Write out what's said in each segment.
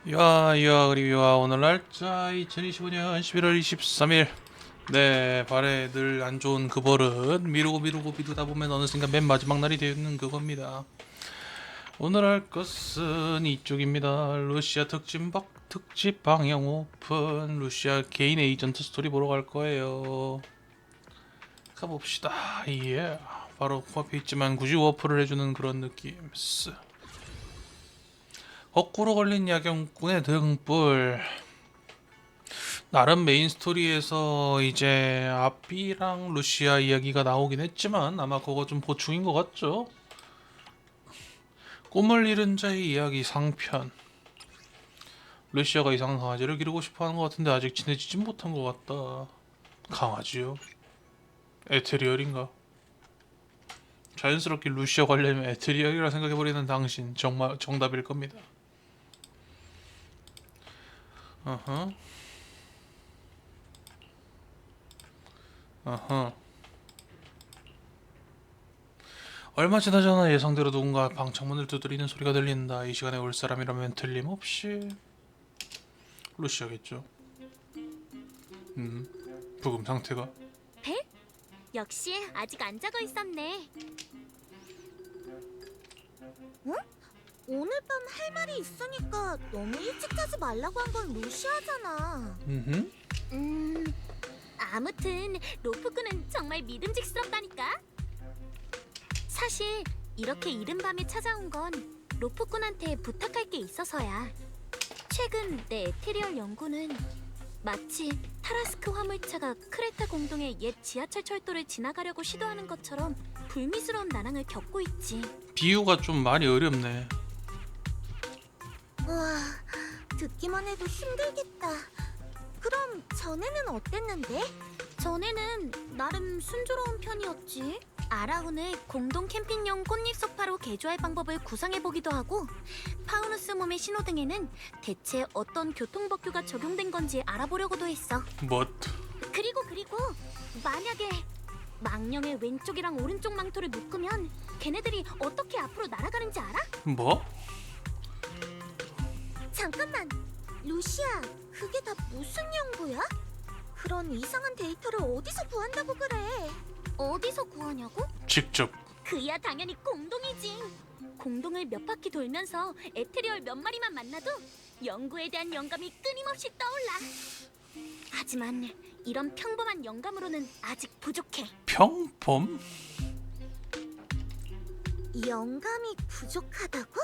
그리고 오늘 날짜 2025년 11월 23일. 네, 발에 늘 안 좋은 그 버릇 미루다 보면 어느샌가 맨 마지막 날이 되는 그겁니다. 오늘 할 것은 이쪽입니다. 루시아 특집 방영 오픈. 루시아 개인 에이전트 스토리 보러 갈 거예요. 가봅시다. 예. 바로 코앞에 있지만 굳이 워프를 해주는 그런 느낌. 거꾸로 걸린 야경꾼의 등불. 나름 메인 스토리에서 이제 아비랑 루시아 이야기가 나오긴 했지만 아마 그거 좀 보충인 것 같죠? 꿈을 잃은 자의 이야기 상편. 루시아가 이상한 강아지를 기르고 싶어하는 것 같은데 아직 친해지진 못한 것 같다. 강아지요? 에테리얼인가? 자연스럽게 루시아 관련이면 에테리얼이라 생각해버리는 당신 정말 정답일 겁니다. 어허. 어허. 얼마 지나지 않아 예상대로 누군가 방창문을 두드리는 소리가 들린다. 이 시간에 올 사람이라면 틀림없이 루시아겠죠. 부금 상태가. 배? 역시 아직 안 자고 있었네. 응? 오늘 밤 할 말이 있으니까 너무 일찍 자지 말라고 한 건 루시아잖아. 아무튼 로프꾼은 정말 믿음직스럽다니까. 사실 이렇게 이른 밤에 찾아온 건 로프꾼한테 부탁할 게 있어서야. 최근 내 에테리얼 연구는 마치 타라스크 화물차가 크레타 공동의 옛 지하철 철도를 지나가려고 시도하는 것처럼 불미스러운 난항을 겪고 있지. 비유가 좀 많이 어렵네. 와, 듣기만 해도 힘들겠다. 그럼 전에는 어땠는데? 전에는 나름 순조로운 편이었지. 아라운을 공동 캠핑용 꽃잎 소파로 개조할 방법을 구상해보기도 하고, 파우누스 몸의 신호등에는 대체 어떤 교통법규가 적용된 건지 알아보려고도 했어. 그리고 만약에 망령의 왼쪽이랑 오른쪽 망토를 묶으면 걔네들이 어떻게 앞으로 날아가는지 알아? 뭐? 잠깐만, 루시아, 그게 다 무슨 연구야? 그런 이상한 데이터를 어디서 구한다고 그래? 어디서 구하냐고? 직접. 그야 당연히 공동이지. 공동을 몇 바퀴 돌면서 에테리얼 몇 마리만 만나도 연구에 대한 영감이 끊임없이 떠올라. 하지만 이런 평범한 영감으로는 아직 부족해. 평범? 영감이 부족하다고?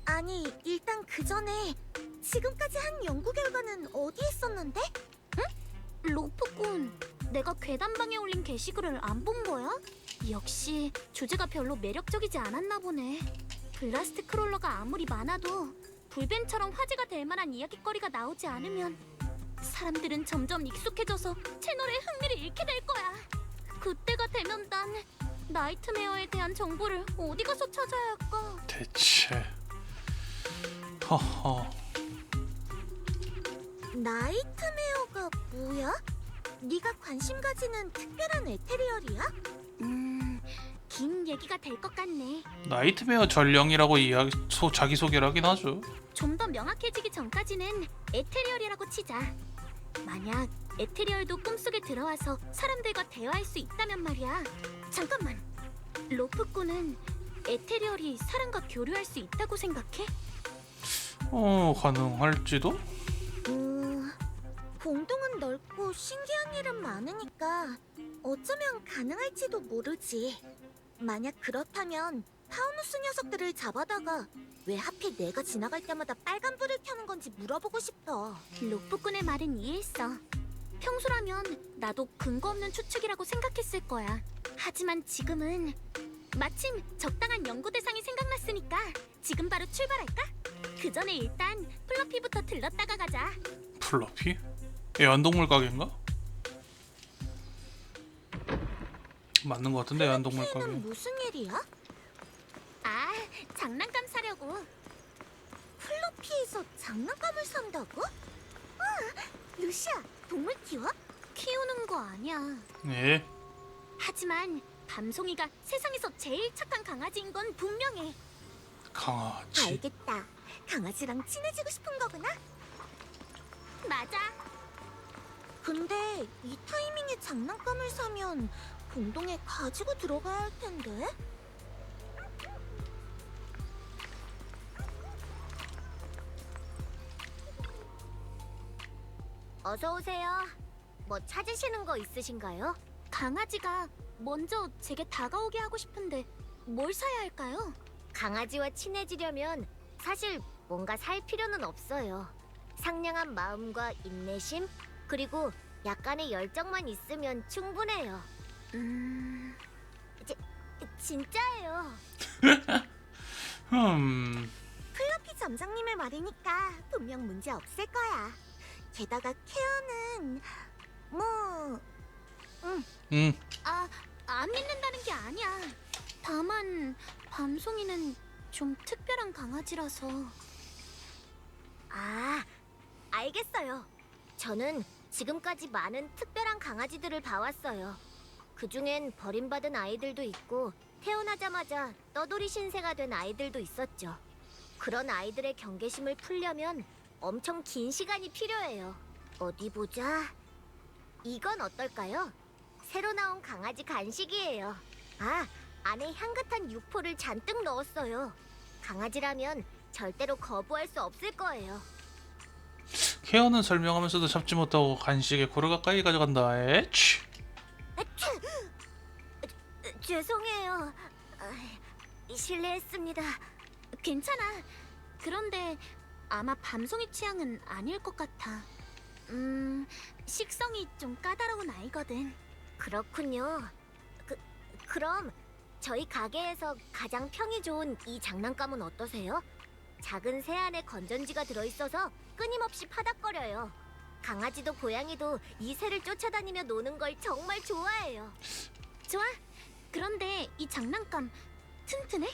아니, 일단 그 전에 지금까지 한 연구 결과는 어디에 있었는데? 응? 로프꾼, 내가 괴담방에 올린 게시글을 안 본 거야? 역시 주제가 별로 매력적이지 않았나 보네. 블라스트 크롤러가 아무리 많아도 불뱀처럼 화제가 될 만한 이야깃거리가 나오지 않으면 사람들은 점점 익숙해져서 채널에 흥미를 잃게 될 거야. 그때가 되면 난 나이트메어에 대한 정보를 어디 가서 찾아야 할까? 대체. 허허. 나이트메어가 뭐야? 네가 관심 가지는 특별한 에테리얼이야? 긴 얘기가 될 것 같네. 나이트메어 전령이라고 자기소개를 하긴 하죠. 좀 더 명확해지기 전까지는 에테리얼이라고 치자. 만약 에테리얼도 꿈속에 들어와서 사람들과 대화할 수 있다면 말이야. 잠깐만, 로프꾼은 에테리얼이 사람과 교류할 수 있다고 생각해? 가능할지도? 공동은 넓고 신기한 일은 많으니까 어쩌면 가능할지도 모르지. 만약 그렇다면 파우누스 녀석들을 잡아다가 왜 하필 내가 지나갈 때마다 빨간불을 켜는 건지 물어보고 싶어. 로프꾼의 말은 이해했어. 평소라면 나도 근거 없는 추측이라고 생각했을 거야. 하지만 지금은 마침 적당한 연구 대상이 생각났으니까 지금 바로 출발할까? 그 전에 일단 플러피부터 들렀다가 가자. 플러피? 애완동물 가게인가? 맞는 것 같은데 애완동물 가게. 플러피는 무슨 일이야? 아, 장난감 사려고. 플러피에서 장난감을 산다고? 루시아, 동물 키워? 키우는 거 아니야. 네. 하지만 밤송이가 세상에서 제일 착한 강아지인 건 분명해. 강아지. 알겠다. 강아지랑 친해지고 싶은 거구나. 맞아. 근데 이 타이밍에 장난감을 사면 공동에 가지고 들어가야 할 텐데. 어서 오세요. 뭐 찾으시는 거 있으신가요? 강아지가 먼저 제게 다가오게 하고 싶은데 뭘 사야 할까요? 강아지와 친해지려면 사실 뭔가 살 필요는 없어요. 상냥한 마음과 인내심, 그리고 약간의 열정만 있으면 충분해요. 진짜예요. 플러피 점장님의 말이니까 분명 문제 없을 거야. 게다가 케어는 뭐... 안 믿는다는 게 아니야. 다만 밤송이는 좀 특별한 강아지라서. 알겠어요. 저는 지금까지 많은 특별한 강아지들을 봐왔어요. 그중엔 버림받은 아이들도 있고 태어나자마자 떠돌이 신세가 된 아이들도 있었죠. 그런 아이들의 경계심을 풀려면 엄청 긴 시간이 필요해요. 어디 보자. 이건 어떨까요? 새로 나온 강아지 간식이에요. 안에 향긋한 육포를 잔뜩 넣었어요. 강아지라면 절대로 거부할 수 없을 거예요. 케어는 설명하면서도 잡지 못하고 간식에 코를 가까이 가져간다. 에치. 죄송해요. 실례했습니다. 괜찮아. 그런데 아마 밤송이 취향은 아닐 것 같아. 식성이 좀 까다로운 아이거든. 그렇군요. 그럼 저희 가게에서 가장 평이 좋은 이 장난감은 어떠세요? 작은 새 안에 건전지가 들어있어서 끊임없이 파닥거려요. 강아지도 고양이도 이 새를 쫓아다니며 노는 걸 정말 좋아해요. 좋아. 그런데 이 장난감 튼튼해?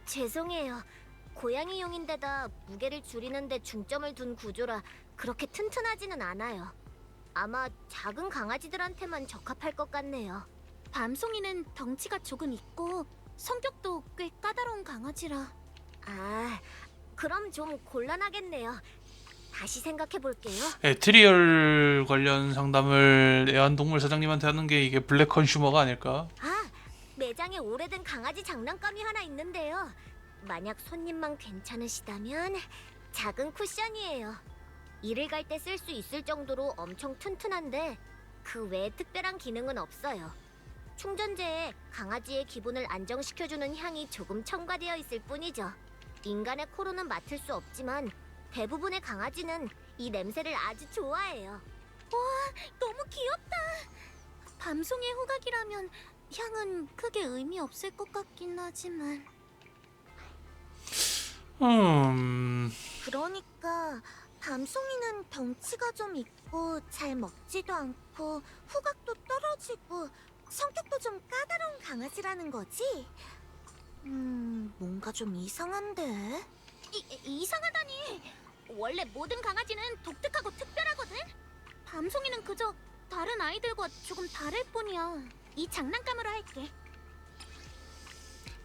죄송해요. 고양이용인데다 무게를 줄이는데 중점을 둔 구조라 그렇게 튼튼하지는 않아요. 아마 작은 강아지들한테만 적합할 것 같네요. 밤송이는 덩치가 조금 있고 성격도 꽤 까다로운 강아지라. 그럼 좀 곤란하겠네요. 다시 생각해볼게요. 에트리얼 관련 상담을 애완동물 사장님한테 하는 게 이게 블랙 컨슈머가 아닐까? 매장에 오래된 강아지 장난감이 하나 있는데요. 만약 손님만 괜찮으시다면 작은 쿠션이에요. 일을 갈 때 쓸 수 있을 정도로 엄청 튼튼한데 그 외에 특별한 기능은 없어요. 충전재에 강아지의 기분을 안정시켜주는 향이 조금 첨가되어 있을 뿐이죠. 인간의 코로는 맡을 수 없지만 대부분의 강아지는 이 냄새를 아주 좋아해요. 와, 너무 귀엽다. 밤송이의 호각이라면 향은 크게 의미 없을 것 같긴 하지만. 그러니까 밤송이는 덩치가 좀 있고 잘 먹지도 않고 후각도 떨어지고 성격도 좀 까다로운 강아지라는 거지? 뭔가 좀 이상한데? 이상하다니! 원래 모든 강아지는 독특하고 특별하거든? 밤송이는 그저 다른 아이들과 조금 다를 뿐이야. 이 장난감으로 할게.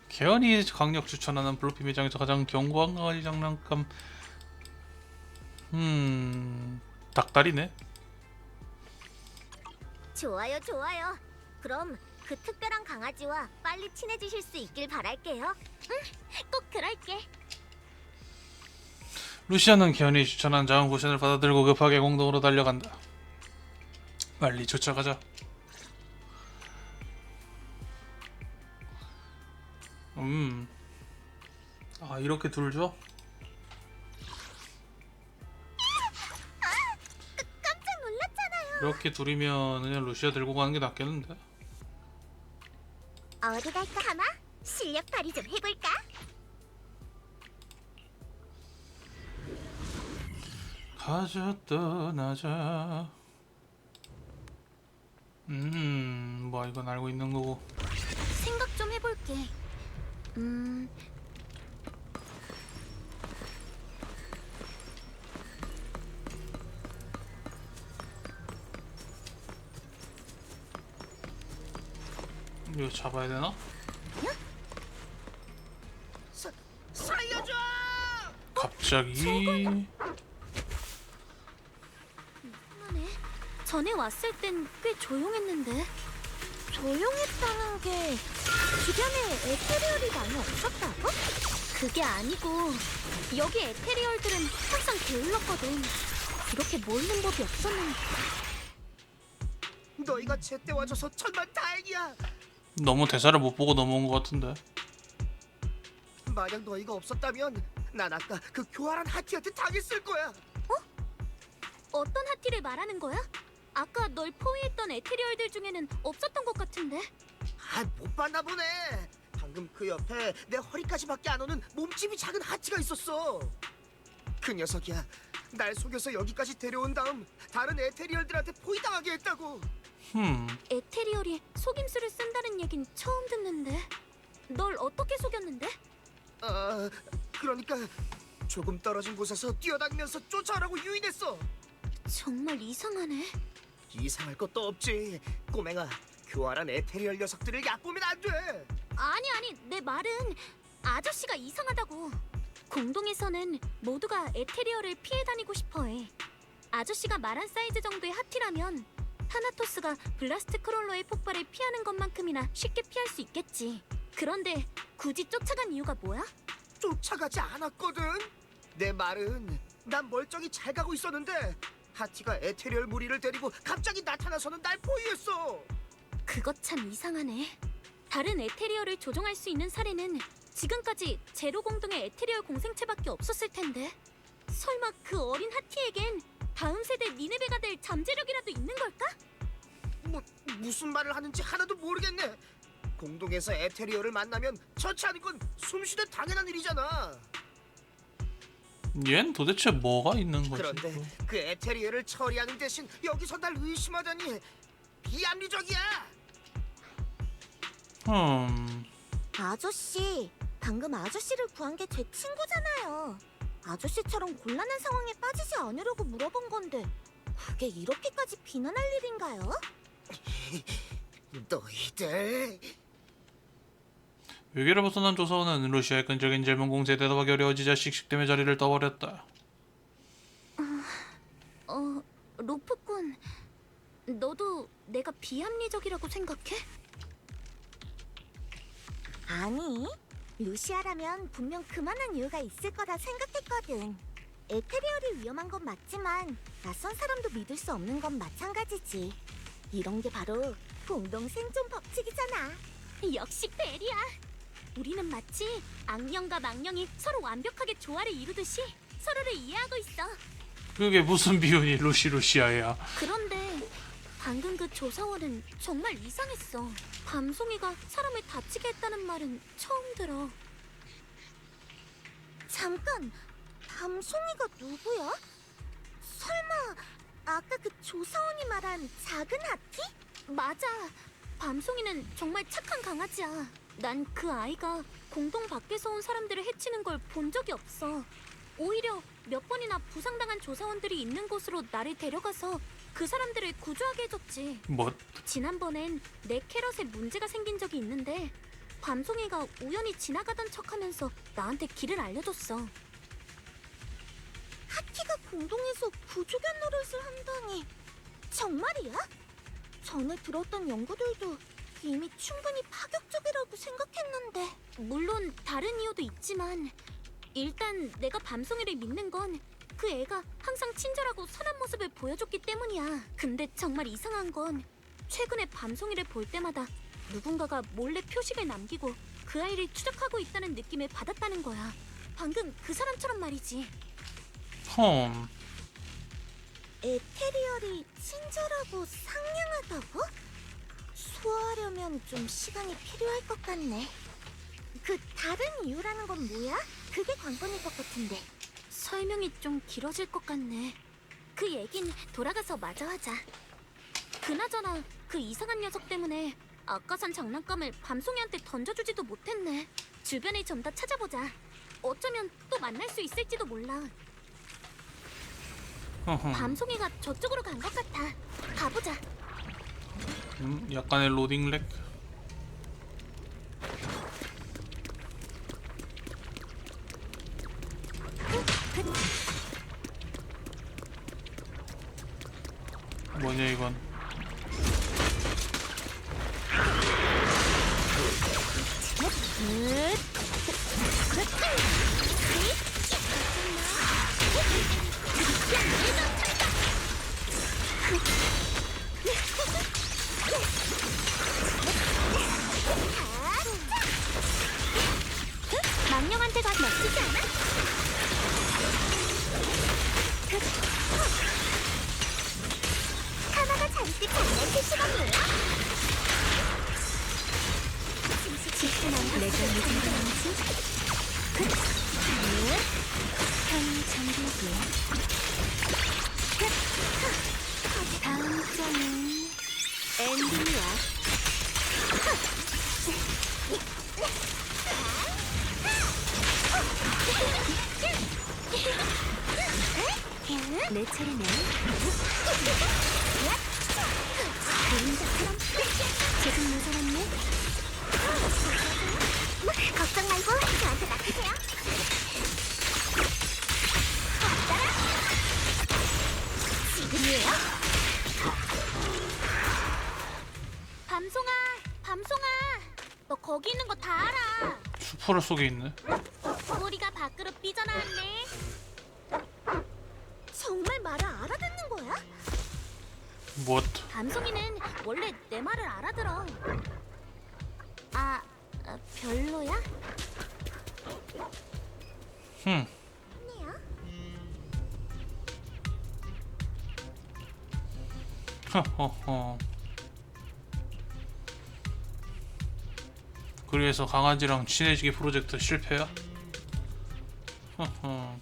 개연이 강력 추천하는 블루피 매장에서 가장 견고한 강아지 장난감. 닭다리네. 좋아요, 좋아요. 그럼 그 특별한 강아지와 빨리 친해지실 수 있길 바랄게요. 꼭 그럴게. 루시아는 개연이 추천한 작은 쿠션을 받아들고 급하게 공동으로 달려간다. 빨리 쫓아가자. 이렇게 둘 줘? 깜짝 놀랐잖아요. 이렇게 둘이면 그냥 루시아 들고 가는 게 낫겠는데? 어디 갈까 하마? 실력 발휘 좀 해볼까? 가자 떠나자. 뭐 이건 알고 있는 거고. 생각 좀 해볼게. 이거 잡아야 되나? 살려줘! 갑자기 이상하네. 전에 왔을 땐 꽤 조용했는데. 조용했다는 게 주변에 에테리얼이 많이 없었다고? 그게 아니고 여기 에테리얼들은 항상 게을렀거든. 그렇게 모이는 법이 없었는데. 너희가 제때 와줘서 천만 다행이야. 너무 대사를 못 보고 넘어온 것 같은데. 만약 너희가 없었다면 난 아까 그 교활한 하티한테 당했을 거야. 어떤 하티를 말하는 거야? 아까 널 포위했던 에테리얼들 중에는 없었던 것 같은데. 못 봤나 보네. 방금 그 옆에 내 허리까지밖에 안 오는 몸집이 작은 하티가 있었어. 그 녀석이야. 날 속여서 여기까지 데려온 다음 다른 에테리얼들한테 포위당하게 했다고. 에테리얼이 속임수를 쓴다는 얘긴 처음 듣는데. 널 어떻게 속였는데? 그러니까 조금 떨어진 곳에서 뛰어다니면서 쫓아오라고 유인했어. 정말 이상하네. 이상할 것도 없지. 꼬맹아, 교활한 에테리얼 녀석들을 얕보면 안 돼. 아니, 내 말은 아저씨가 이상하다고. 공동에서는 모두가 에테리얼을 피해 다니고 싶어해. 아저씨가 말한 사이즈 정도의 하티라면 타나토스가 블라스트 크롤러의 폭발을 피하는 것만큼이나 쉽게 피할 수 있겠지. 그런데 굳이 쫓아간 이유가 뭐야? 쫓아가지 않았거든. 내 말은 난 멀쩡히 잘 가고 있었는데 하티가 에테리얼 무리를 데리고 갑자기 나타나서는 날 포위했어. 그것 참 이상하네. 다른 에테리얼을 조종할 수 있는 사례는 지금까지 제로 공동의 에테리얼 공생체밖에 없었을 텐데. 설마 그 어린 하티에겐 다음 세대 니네베가 될 잠재력이라도 있는 걸까? 무슨 말을 하는지 하나도 모르겠네. 공동에서 에테리얼을 만나면 처치하는 건 숨쉬듯 당연한 일이잖아. 얜 도대체 뭐가 있는 거지? 그런데 그 에테리얼을 처리하는 대신 여기서 날 의심하다니 비합리적이야. 아저씨, 방금 아저씨를 구한 게 제 친구잖아요. 아저씨처럼 곤란한 상황에 빠지지 않으려고 물어본 건데 그게 이렇게까지 비난할 일인가요? 너희들 위기를 벗어난 조사원은 루시아의 끈적인 질문 공세에 대답하기 어려워지자 씩씩대며 자리를 떠버렸다. 로프꾼, 너도 내가 비합리적이라고 생각해? 아니, 루시아라면 분명 그만한 이유가 있을 거라 생각했거든. 에테리얼이 위험한 건 맞지만 낯선 사람도 믿을 수 없는 건 마찬가지지. 이런 게 바로 공동 생존 법칙이잖아. 역시 베리야. 우리는 마치 악령과 망령이 서로 완벽하게 조화를 이루듯이 서로를 이해하고 있어. 그게 무슨 비운이 루시아야. 그런데 방금 그 조사원은 정말 이상했어. 밤송이가 사람을 다치게 했다는 말은 처음 들어. 잠깐, 밤송이가 누구야? 설마 아까 그 조사원이 말한 작은 하티? 맞아. 밤송이는 정말 착한 강아지야. 난 그 아이가 공동 밖에서 온 사람들을 해치는 걸 본 적이 없어. 오히려 몇 번이나 부상당한 조사원들이 있는 곳으로 나를 데려가서 그 사람들을 구조하게 해줬지. 뭐? 지난번엔 내 캐럿에 문제가 생긴 적이 있는데 밤송이가 우연히 지나가던 척하면서 나한테 길을 알려줬어. 하티가 공동에서 구조견 노릇을 한다니 정말이야? 전에 들었던 연구들도 이미 충분히 파격적이라고 생각했는데. 물론 다른 이유도 있지만 일단 내가 밤송이를 믿는 건 그 애가 항상 친절하고 선한 모습을 보여줬기 때문이야. 근데 정말 이상한 건 최근에 밤송이를 볼 때마다 누군가가 몰래 표식을 남기고 그 아이를 추적하고 있다는 느낌을 받았다는 거야. 방금 그 사람처럼 말이지. 에테리얼이 친절하고 상냥하다고? 소화하려면 좀 시간이 필요할 것 같네. 그 다른 이유라는 건 뭐야? 그게 관건일 것 같은데. 설명이 좀 길어질 것 같네. 그 얘긴 돌아가서 마저 하자. 그나저나 그 이상한 녀석 때문에 아까 산 장난감을 밤송이한테 던져주지도 못했네. 주변을 좀 더 찾아보자. 어쩌면 또 만날 수 있을지도 몰라. 밤송이가 저쪽으로 간 것 같아. 가보자. 약간의 로딩 렉. 뭐냐 이건? 망령한테 가서 멋지지 않아? 하나가 잔뜩 장난칠 시간이에요? 직분한 내가 무슨 건지? 현 잠들기. 다음 장은 엔딩이야. 내 차례네. 그림자처럼 조금 모자랐네. 걱정 말고 저한테 맡기세요. 지금이에요. 밤송아, 밤송아, 너 거기 있는 거 다 알아. 수포를 속에 있네. 꼬리가 밖으로 삐져나왔네. 정말 말을 알아듣는 거야? 무엇? 밤송이는 원래 내 말을 알아들어. 아, 별로야? 흠. 아니야. 허허허. 그래서 강아지랑 친해지기 프로젝트 실패야? 허허.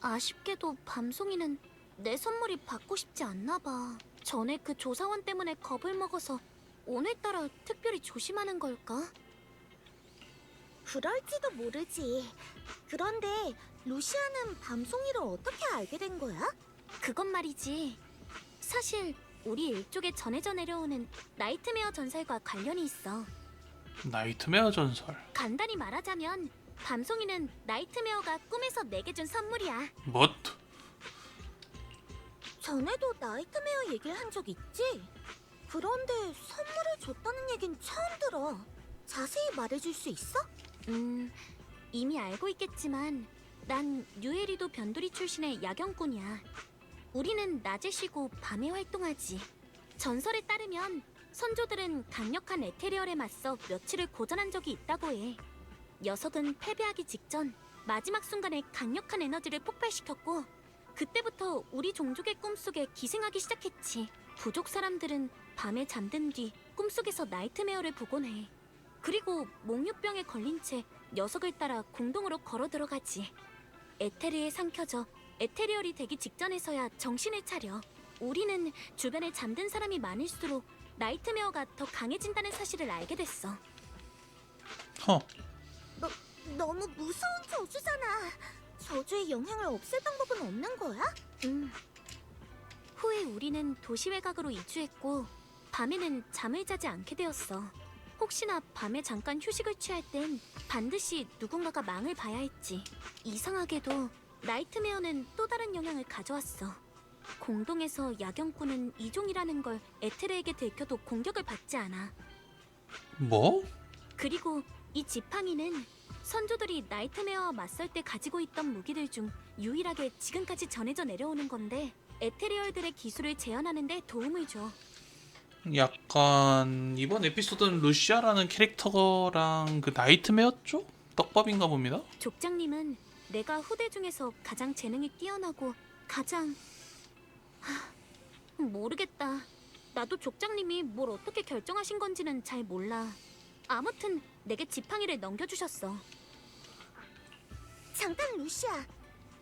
아쉽게도 밤송이는 내 선물이 받고 싶지 않나 봐. 전에 그 조사원 때문에 겁을 먹어서 오늘따라 특별히 조심하는 걸까? 그럴지도 모르지. 그런데 루시아는 밤송이를 어떻게 알게 된 거야? 그건 말이지. 사실 우리 일족에 전해져 내려오는 나이트메어 전설과 관련이 있어. 나이트메어 전설. 간단히 말하자면 밤송이는 나이트메어가 꿈에서 내게 준 선물이야. 뭣? 전에도 나이트메어 얘기를 한 적 있지? 그런데 선물을 줬다는 얘긴 처음 들어. 자세히 말해줄 수 있어? 이미 알고 있겠지만 난 뉴에리도 변두리 출신의 야경꾼이야. 우리는 낮에 쉬고 밤에 활동하지. 전설에 따르면 선조들은 강력한 에테리얼에 맞서 며칠을 고전한 적이 있다고 해. 녀석은 패배하기 직전 마지막 순간에 강력한 에너지를 폭발시켰고 그때부터 우리 종족의 꿈속에 기생하기 시작했지. 부족 사람들은 밤에 잠든 뒤 꿈속에서 나이트메어를 보곤 해. 그리고 몽유병에 걸린 채 녀석을 따라 공동으로 걸어 들어가지. 에테리에 삼켜져 에테리얼이 되기 직전에서야 정신을 차려. 우리는 주변에 잠든 사람이 많을수록 나이트메어가 더 강해진다는 사실을 알게 됐어. 허. 너무 무서운 저주잖아. 저주의 영향을 없앨 방법은 없는 거야? 후에 우리는 도시 외곽으로 이주했고 밤에는 잠을 자지 않게 되었어. 혹시나 밤에 잠깐 휴식을 취할 땐 반드시 누군가가 망을 봐야 했지. 이상하게도 나이트메어는 또 다른 영향을 가져왔어. 공동에서 야경꾼은 이종이라는 걸 에테르에게 들켜도 공격을 받지 않아. 뭐? 그리고 이 지팡이는 선조들이 나이트메어와 맞설 때 가지고 있던 무기들 중 유일하게 지금까지 전해져 내려오는 건데 에테리얼들의 기술을 재현하는 데 도움을 줘. 약간 이번 에피소드는 루시아라는 캐릭터랑 그 나이트메어 쪽 떡밥인가 봅니다. 족장님은 내가 후대 중에서 가장 재능이 뛰어나고 가장... 모르겠다. 나도 족장님이 뭘 어떻게 결정하신 건지는 잘 몰라. 아무튼 내게 지팡이를 넘겨주셨어. 잠깐 루시아.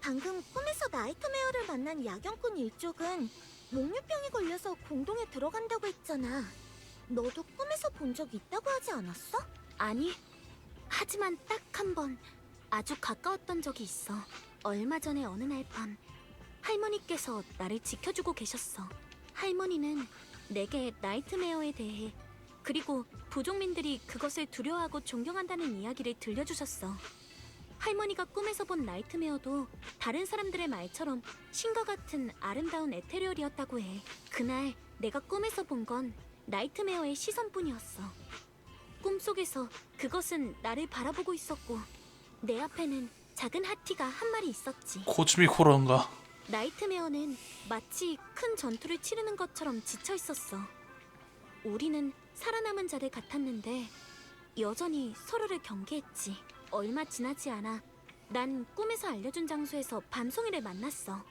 방금 꿈에서 나이트메어를 만난 야경꾼 일족은 몽유병에 걸려서 공동에 들어간다고 했잖아. 너도 꿈에서 본 적 있다고 하지 않았어? 아니. 하지만 딱 한 번 아주 가까웠던 적이 있어. 얼마 전에 어느 날 밤 할머니께서 나를 지켜주고 계셨어. 할머니는 내게 나이트메어에 대해 그리고 부족민들이 그것을 두려워하고 존경한다는 이야기를 들려주셨어. 할머니가 꿈에서 본 나이트메어도 다른 사람들의 말처럼 신과 같은 아름다운 에테리얼이었다고 해. 그날 내가 꿈에서 본 건 나이트메어의 시선뿐이었어. 꿈속에서 그것은 나를 바라보고 있었고 내 앞에는 작은 하티가 한 마리 있었지. 코즈미 코러인가? 나이트메어는 마치 큰 전투를 치르는 것처럼 지쳐 있었어. 우리는 살아남은 자들 같았는데 여전히 서로를 경계했지. 얼마 지나지 않아 난 꿈에서 알려준 장소에서 밤송이를 만났어.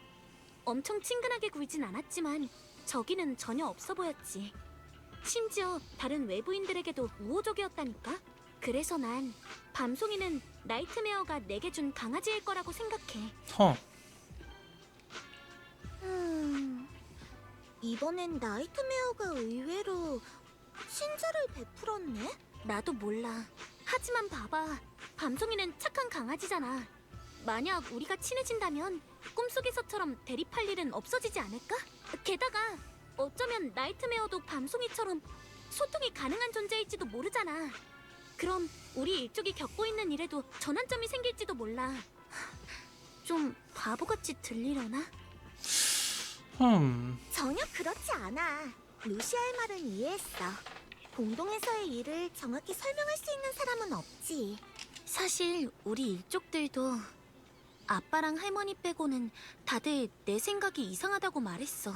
엄청 친근하게 굴진 않았지만 저기는 전혀 없어 보였지. 심지어 다른 외부인들에게도 우호적이었다니까. 그래서 난 밤송이는 나이트메어가 내게 준 강아지일 거라고 생각해. 이번엔 나이트메어가 의외로 친절을 베풀었네? 나도 몰라. 하지만 봐봐. 밤송이는 착한 강아지잖아. 만약 우리가 친해진다면 꿈속에서처럼 대립할 일은 없어지지 않을까? 게다가 어쩌면 나이트메어도 밤송이처럼 소통이 가능한 존재일지도 모르잖아. 그럼 우리 일족이 겪고 있는 일에도 전환점이 생길지도 몰라. 좀 바보같이 들리려나? 전혀 그렇지 않아. 루시아의 말은 이해했어. 공동에서의 일을 정확히 설명할 수 있는 사람은 없지. 사실 우리 일족들도 아빠랑 할머니 빼고는 다들 내 생각이 이상하다고 말했어.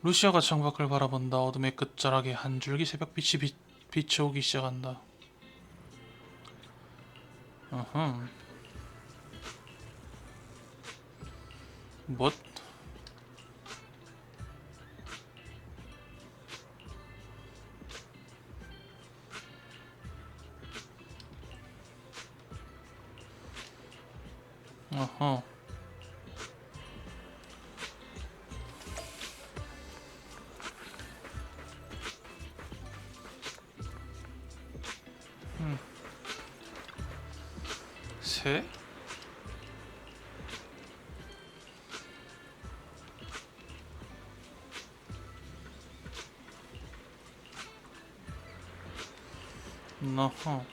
루시아가 창밖을 바라본다. 어둠의 끝자락에 한 줄기 새벽빛이 비춰오기 시작한다. 뭣? 어허. 새? 어허.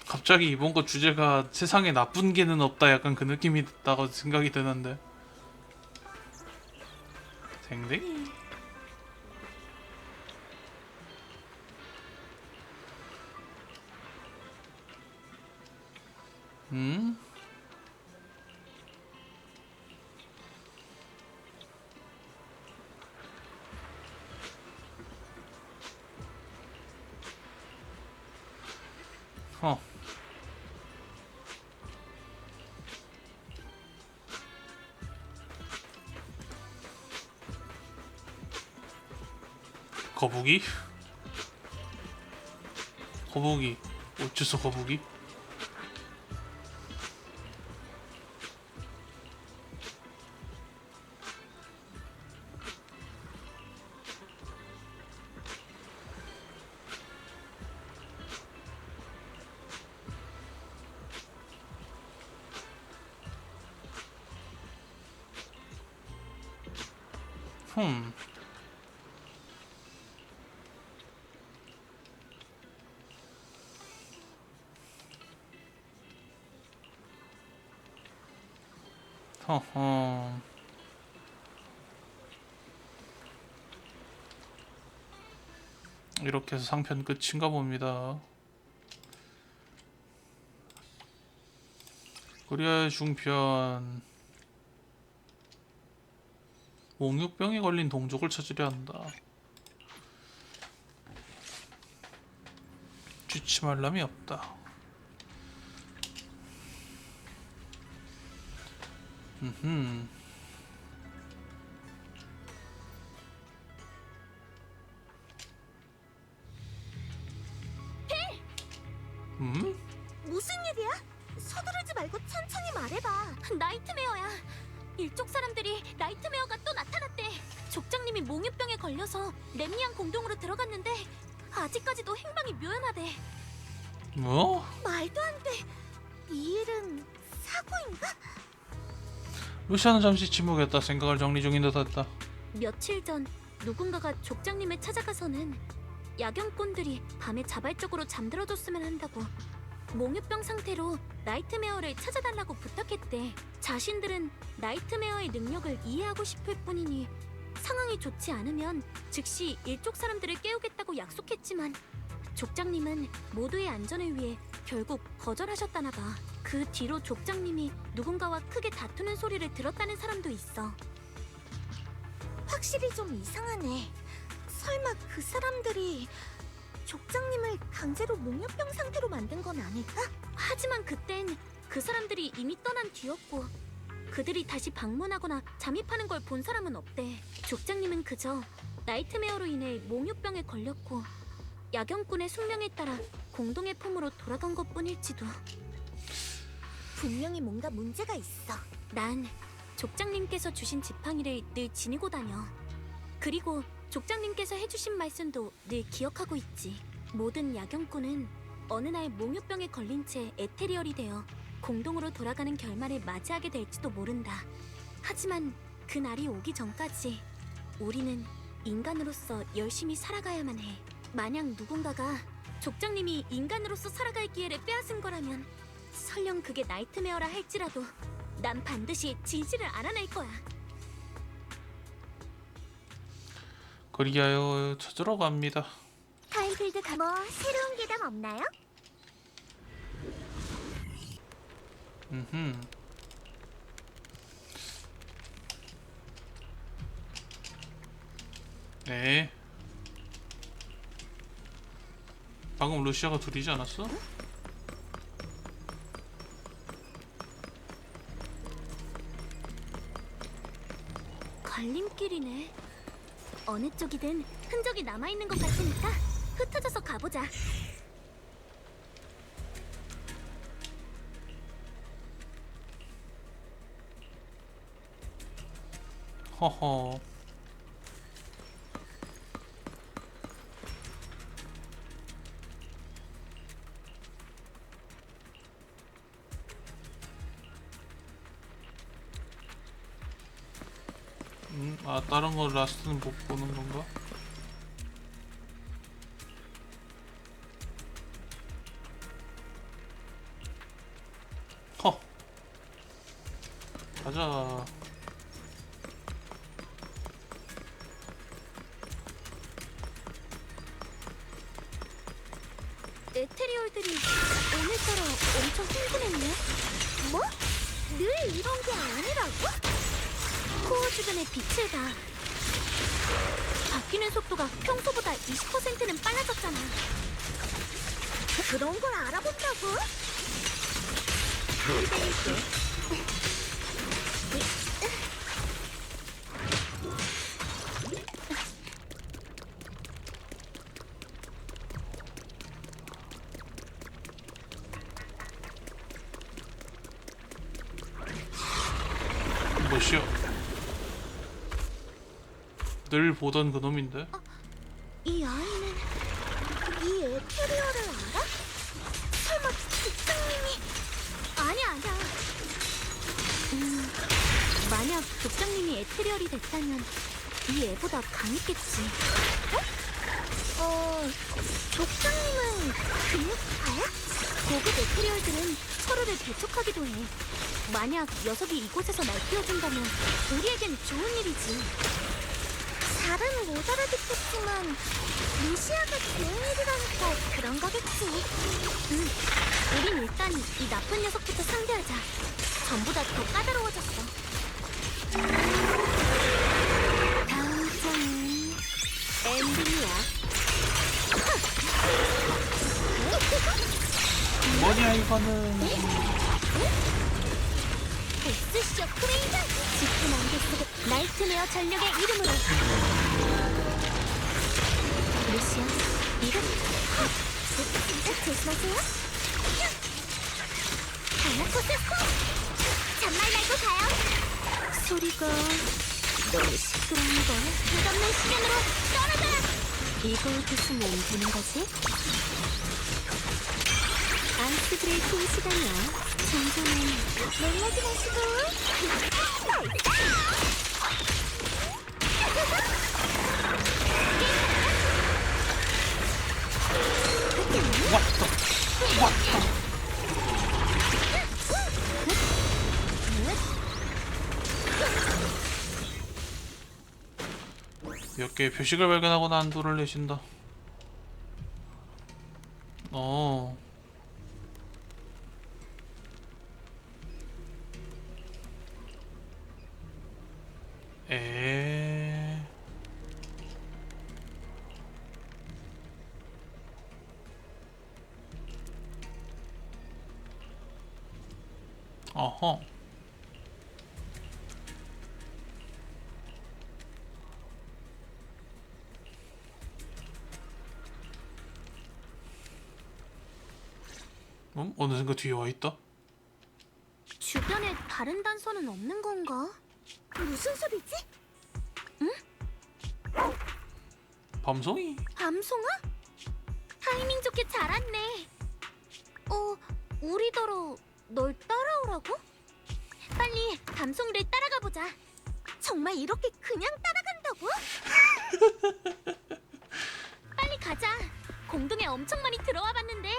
갑자기 이번 거 주제가 세상에 나쁜 개는 없다 약간 그 느낌이 있다고 생각이 드는데. 댕댕? 음? 거북이? 거북이 어째서 거북이? 흠. 허허. 이렇게 해서 상편 끝인가 봅니다. 코리아의 중편. 몽유병에 걸린 동족을 찾으려 한다. 취침할 람이 없다. 음. 무슨 일이야? 서두르지 말고 천천히 말해봐. 나이트메어야. 일족 사람들이 나이트메어가 또 나타났대. 족장님이 몽유병에 걸려서 렘니안 공동으로 들어갔는데 아직까지도 행방이 묘연하대. 뭐? 말도 안 돼. 이 일은 사고인가? 루시아는 잠시 침묵했다. 생각을 정리 중인 듯했다. 며칠 전 누군가가 족장님을 찾아가서는 야경꾼들이 밤에 자발적으로 잠들어줬으면 한다고 몽유병 상태로 나이트메어를 찾아달라고 부탁했대. 자신들은 나이트메어의 능력을 이해하고 싶을 뿐이니 상황이 좋지 않으면 즉시 일족 사람들을 깨우겠다고 약속했지만 족장님은 모두의 안전을 위해 결국 거절하셨다나 봐. 그 뒤로 족장님이 누군가와 크게 다투는 소리를 들었다는 사람도 있어. 확실히 좀 이상하네. 설마 그 사람들이 족장님을 강제로 몽유병 상태로 만든 건 아닐까? 하지만 그땐 그 사람들이 이미 떠난 뒤였고 그들이 다시 방문하거나 잠입하는 걸 본 사람은 없대. 족장님은 그저 나이트메어로 인해 몽유병에 걸렸고 야경꾼의 숙명에 따라 공동의 품으로 돌아간 것뿐일지도. 분명히 뭔가 문제가 있어. 난 족장님께서 주신 지팡이를 늘 지니고 다녀. 그리고 족장님께서 해주신 말씀도 늘 기억하고 있지. 모든 야경꾼은 어느 날 몽유병에 걸린 채 에테리얼이 되어 공동으로 돌아가는 결말을 맞이하게 될지도 모른다. 하지만 그 날이 오기 전까지 우리는 인간으로서 열심히 살아가야만 해. 만약 누군가가 족장님이 인간으로서 살아갈 기회를 빼앗은 거라면 설령 그게 나이트메어라 할지라도 난 반드시 진실을 알아낼 거야. 그리하여 찾으러 갑니다. 타임필드 뭐 새로운 괴담 없나요? 음흠. 네. 방금 루시아가 둘이지 않았어? 걸림길이네. 어느 쪽이든 흔적이 남아있는 것 같으니까 흩어져서 가보자. 허허. 아, 다른 거 라스트는 못 보는 건가? 허. 가자. 에테리얼들이 오늘따라 엄청 흥분했네. 뭐? 늘 이런 게 아니라고? 코어 주변의 빛을 봐. 바뀌는 속도가 평소보다 20%는 빨라졌잖아. 그런 걸 알아본다고? 뭐시여? 늘 보던 그 놈인데? 이 아이는 이 에테리얼을 알아? 설마 족장님이 아니야. 만약 족장님이 에테리얼이 됐다면 이 애보다 강했겠지. 족장님은 근육파야? 고급 에테리얼들은 서로를 배척하기도 해. 만약 녀석이 이곳에서 날 띄워준다면 우리에겐 좋은 일이지. 잘은 못 알아듣겠지만 루시아가 좋은 일이라니까 그런 거겠지. 우린 일단 이 나쁜 녀석부터 상대하자. 전보다 더 까다로워졌어. 다음 장은 엔딩이야. 뭐냐 이거는? 데스쇼 크레이저! 짙은 안개 속에 나이트메어 전력의 이름으로. 루시아, 이거 진짜 조심하세요. 다나코스코! 잔말 말고 가요. 소리가 너무 시끄러운걸. 끝없는 시간으로 떨어져라. 이걸 부수면 되는 거지? 아이스 브레이킹 시간이야. 정전은 놀라지 마시고. 몇 개의 표식을 발견하고 난도를 내신다. 어. 에. 어허. 어느샌가 뒤에 와 있다. 주변에 다른 단서는 없는 건가? 무슨 소리지? 밤송이. 밤송아? 타이밍 좋게 잘 왔네. 우리더러 널 따라오라고? 빨리 밤송이를 따라가 보자. 정말 이렇게 그냥 따라간다고? 빨리 가자. 공동에 엄청 많이 들어와 봤는데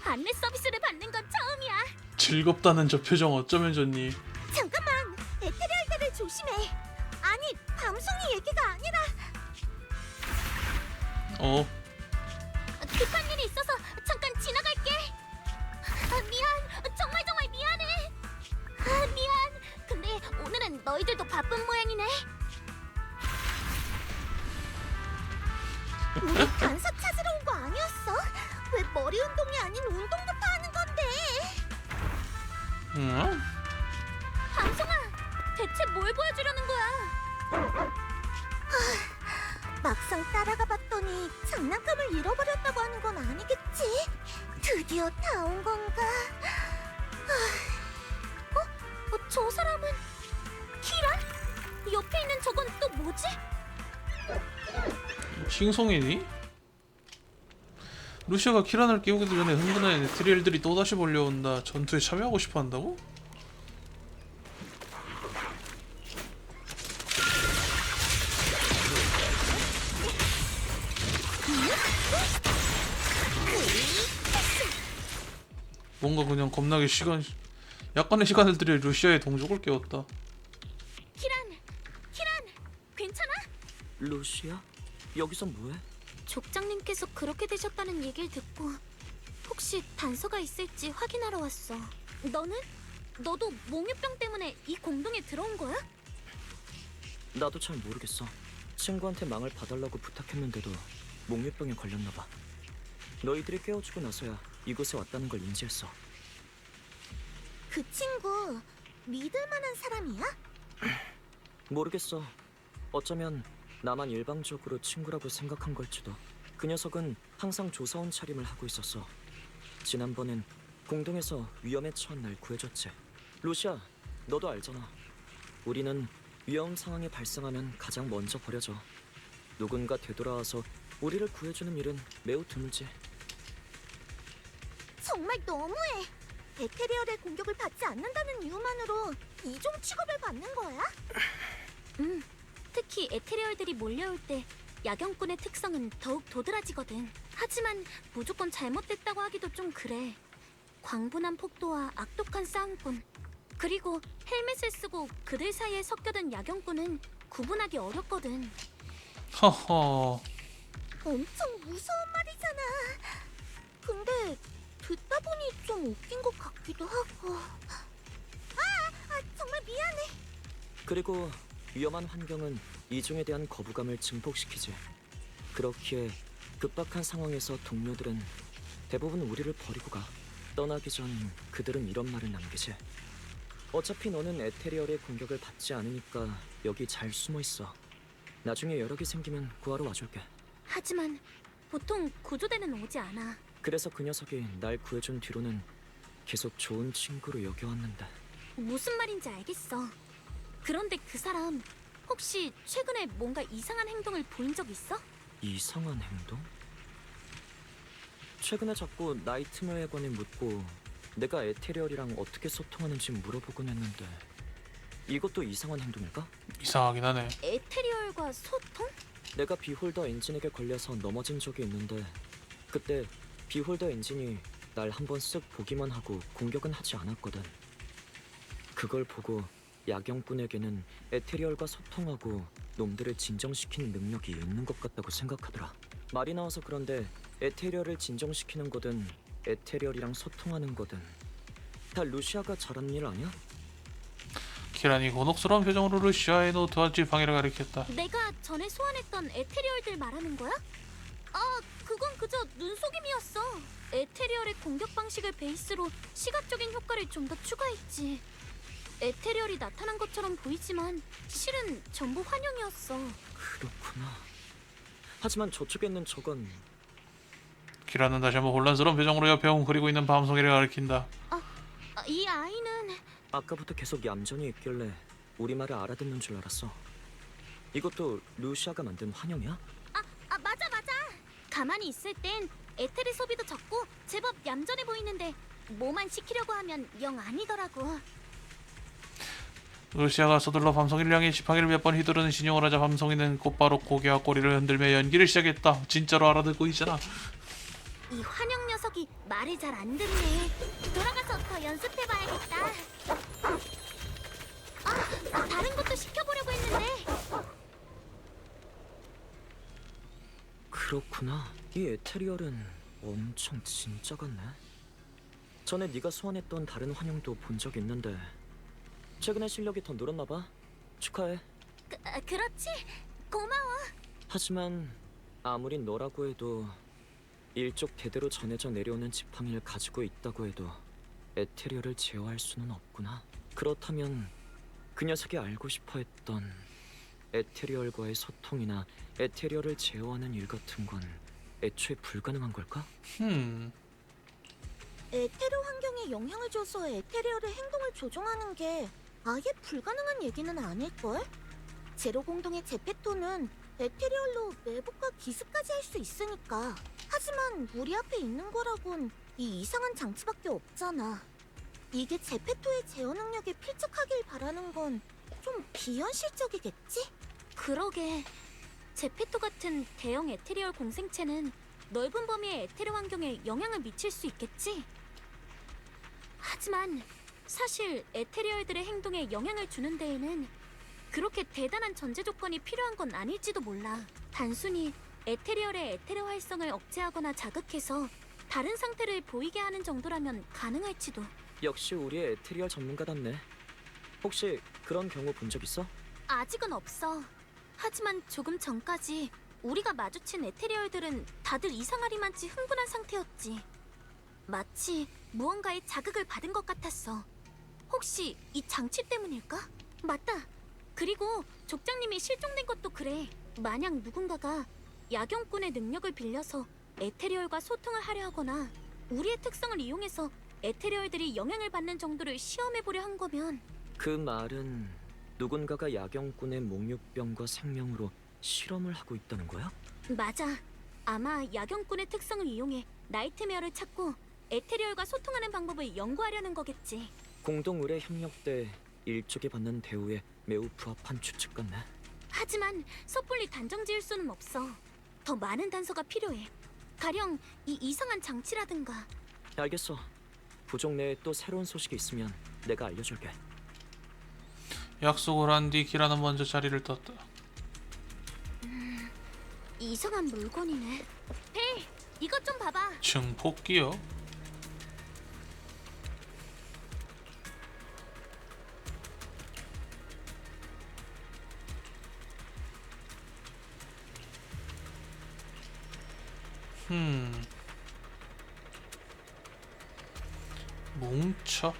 안내 서비스를 받는 건 처음이야. 즐겁다는 저 표정 어쩌면 좋니? 잠깐만, 에테리얼들을 조심해. 아니, 밤송이 얘기가 아니라 어. 급한 일이 있어서 잠깐 지나갈게. 미안. 정말 미안해. 미안. 근데 오늘은 너희들도 바쁜 모양이네. 우리 단서 찾으러 온 거 아니었어? 왜 머리 운동이 아닌 운동부터 하는 건데? 응? 밤송아, 대체 뭘 보여주려는 거야? 막상 따라가 봤더니 장난감을 잃어버렸다고 하는 건 아니겠지? 드디어 다 온 건가? 저 사람은 키란? 옆에 있는 저건 또 뭐지? 싱송이니? 루시아가 키란을 깨우기도 전에 흥분한 에테리얼들이 또다시 몰려온다. 전투에 참여하고 싶어 한다고? 뭔가 그냥 겁나게 약간의 시간을 들여 루시아의 동족을 깨웠다. 키란, 괜찮아? 루시아? 여기서 뭐해? 족장님께서 그렇게 되셨다는 얘기를 듣고 혹시 단서가 있을지 확인하러 왔어. 너는? 너도 몽유병 때문에 이 공동에 들어온 거야? 나도 잘 모르겠어. 친구한테 망을 봐달라고 부탁했는데도 몽유병에 걸렸나 봐. 너희들이 깨워주고 나서야 이곳에 왔다는 걸 인지했어. 그 친구 믿을 만한 사람이야? 모르겠어. 어쩌면 나만 일방적으로 친구라고 생각한 걸지도. 그 녀석은 항상 조사원 차림을 하고 있었어. 지난번엔 공동에서 위험에 처한 날 구해줬지. 루시아, 너도 알잖아. 우리는 위험 상황이 발생하면 가장 먼저 버려져. 누군가 되돌아와서 우리를 구해주는 일은 매우 드물지. 정말 너무해. 에테리얼의 공격을 받지 않는다는 이유만으로 이종 취급을 받는 거야? 특히 에테리얼들이 몰려올 때 야경꾼의 특성은 더욱 도드라지거든. 하지만 무조건 잘못됐다고 하기도 좀 그래. 광분한 폭도와 악독한 싸움꾼, 그리고 헬멧을 쓰고 그들 사이에 섞여든 야경꾼은 구분하기 어렵거든. 허허. 엄청 무서운 말이잖아. 근데 듣다 보니 좀 웃긴 것 같기도 하고. 정말 미안해. 그리고 위험한 환경은 이중에 대한 거부감을 증폭시키지. 그렇기에 급박한 상황에서 동료들은 대부분 우리를 버리고 가. 떠나기 전 그들은 이런 말을 남기지. 어차피 너는 에테리얼의 공격을 받지 않으니까 여기 잘 숨어 있어. 나중에 여력이 생기면 구하러 와줄게. 하지만 보통 구조대는 오지 않아. 그래서 그 녀석이 날 구해준 뒤로는 계속 좋은 친구로 여겨왔는데. 무슨 말인지 알겠어. 그런데 그 사람 혹시 최근에 뭔가 이상한 행동을 보인 적 있어? 이상한 행동? 최근에 자꾸 나이트메어에 관해 묻고 내가 에테리얼이랑 어떻게 소통하는지 물어보곤 했는데 이것도 이상한 행동일까? 이상하긴 하네. 에테리얼과 소통? 내가 비홀더 엔진에게 걸려서 넘어진 적이 있는데 그때 비홀더 엔진이 날 한번 쓱 보기만 하고 공격은 하지 않았거든. 그걸 보고 야경꾼에게는 에테리얼과 소통하고 놈들을 진정시키는 능력이 있는 것 같다고 생각하더라. 말이 나와서 그런데 에테리얼을 진정시키는 거든 에테리얼이랑 소통하는 거든 다 루시아가 잘한 일 아니야? 키란이 곤혹스러운 표정으로 루시아의 노트와 지팡이를 가리켰다. 내가 전에 소환했던 에테리얼들 말하는 거야? 아, 그건 그저 눈속임이었어. 에테리얼의 공격 방식을 베이스로 시각적인 효과를 좀 더 추가했지. 에테리얼이 나타난 것처럼 보이지만 실은 전부 환영이었어. 그렇구나. 하지만 저쪽에 있는 저건 키란은 다시 한번 혼란스러운 표정으로 옆에 웅크리고 있는 밤송이를 가리킨다. 이 아이는 아까부터 계속 얌전히 있길래 우리말을 알아듣는 줄 알았어. 이것도 루시아가 만든 환영이야? 맞아. 가만히 있을 땐 에테리 소비도 적고 제법 얌전해 보이는데 뭐만 시키려고 하면 영 아니더라고. 루시아가 서둘러 밤송이를 향해 지팡이를 몇 번 휘두르는 신용을 하자 밤송이는 곧바로 고개와 꼬리를 흔들며 연기를 시작했다. 진짜로 알아듣고 있잖아. 이 환영 녀석이 말을 잘 안 듣네. 돌아가서 더 연습해봐야겠다. 다른 것도 시켜보려고 했는데. 그렇구나. 이 에테리얼은 엄청 진짜 같네. 전에 네가 소환했던 다른 환영도 본 적 있는데 최근에 실력이 더 늘었나 봐. 축하해. 그렇지. 고마워. 하지만 아무리 너라고 해도 일족 대대로 전해져 내려오는 지팡이를 가지고 있다고 해도 에테리얼을 제어할 수는 없구나. 그렇다면 그 녀석이 알고 싶어 했던 에테리얼과의 소통이나 에테리얼을 제어하는 일 같은 건 애초에 불가능한 걸까? 에테리얼 환경에 영향을 줘서 에테리얼의 행동을 조종하는 게 아예 불가능한 얘기는 아닐걸? 제로 공동의 제페토는 에테리얼로 매복과 기습까지 할 수 있으니까. 하지만 우리 앞에 있는 거라곤 이 이상한 장치밖에 없잖아. 이게 제페토의 제어 능력에 필적하길 바라는 건 좀 비현실적이겠지? 그러게. 제페토 같은 대형 에테리얼 공생체는 넓은 범위의 에테르 환경에 영향을 미칠 수 있겠지? 하지만 사실 에테리얼들의 행동에 영향을 주는 데에는 그렇게 대단한 전제 조건이 필요한 건 아닐지도 몰라. 단순히 에테리얼의 에테르 활성을 억제하거나 자극해서 다른 상태를 보이게 하는 정도라면 가능할지도. 역시 우리의 에테리얼 전문가답네. 혹시 그런 경우 본 적 있어? 아직은 없어. 하지만 조금 전까지 우리가 마주친 에테리얼들은 다들 이상하리만치 흥분한 상태였지. 마치 무언가에 자극을 받은 것 같았어. 혹시 이 장치 때문일까? 맞다. 그리고 족장님이 실종된 것도 그래. 만약 누군가가 야경꾼의 능력을 빌려서 에테리얼과 소통을 하려 하거나 우리의 특성을 이용해서 에테리얼들이 영향을 받는 정도를 시험해보려 한 거면 그 말은 누군가가 야경꾼의 목욕병과 생명으로 실험을 하고 있다는 거야? 맞아. 아마 야경꾼의 특성을 이용해 나이트메어를 찾고 에테리얼과 소통하는 방법을 연구하려는 거겠지. 공동 의뢰 협력 때 일족이 받는 대우에 매우 부합한 추측 같네. 하지만 섣불리 단정 지을 수는 없어. 더 많은 단서가 필요해. 가령 이 이상한 장치라든가. 알겠어. 부족 내에 또 새로운 소식이 있으면 내가 알려줄게. 약속을 한 뒤 키란은 먼저 자리를 떴다. 이상한 물건이네. 헤이, 이것 좀 봐봐. 증폭기요? 뭉쳐?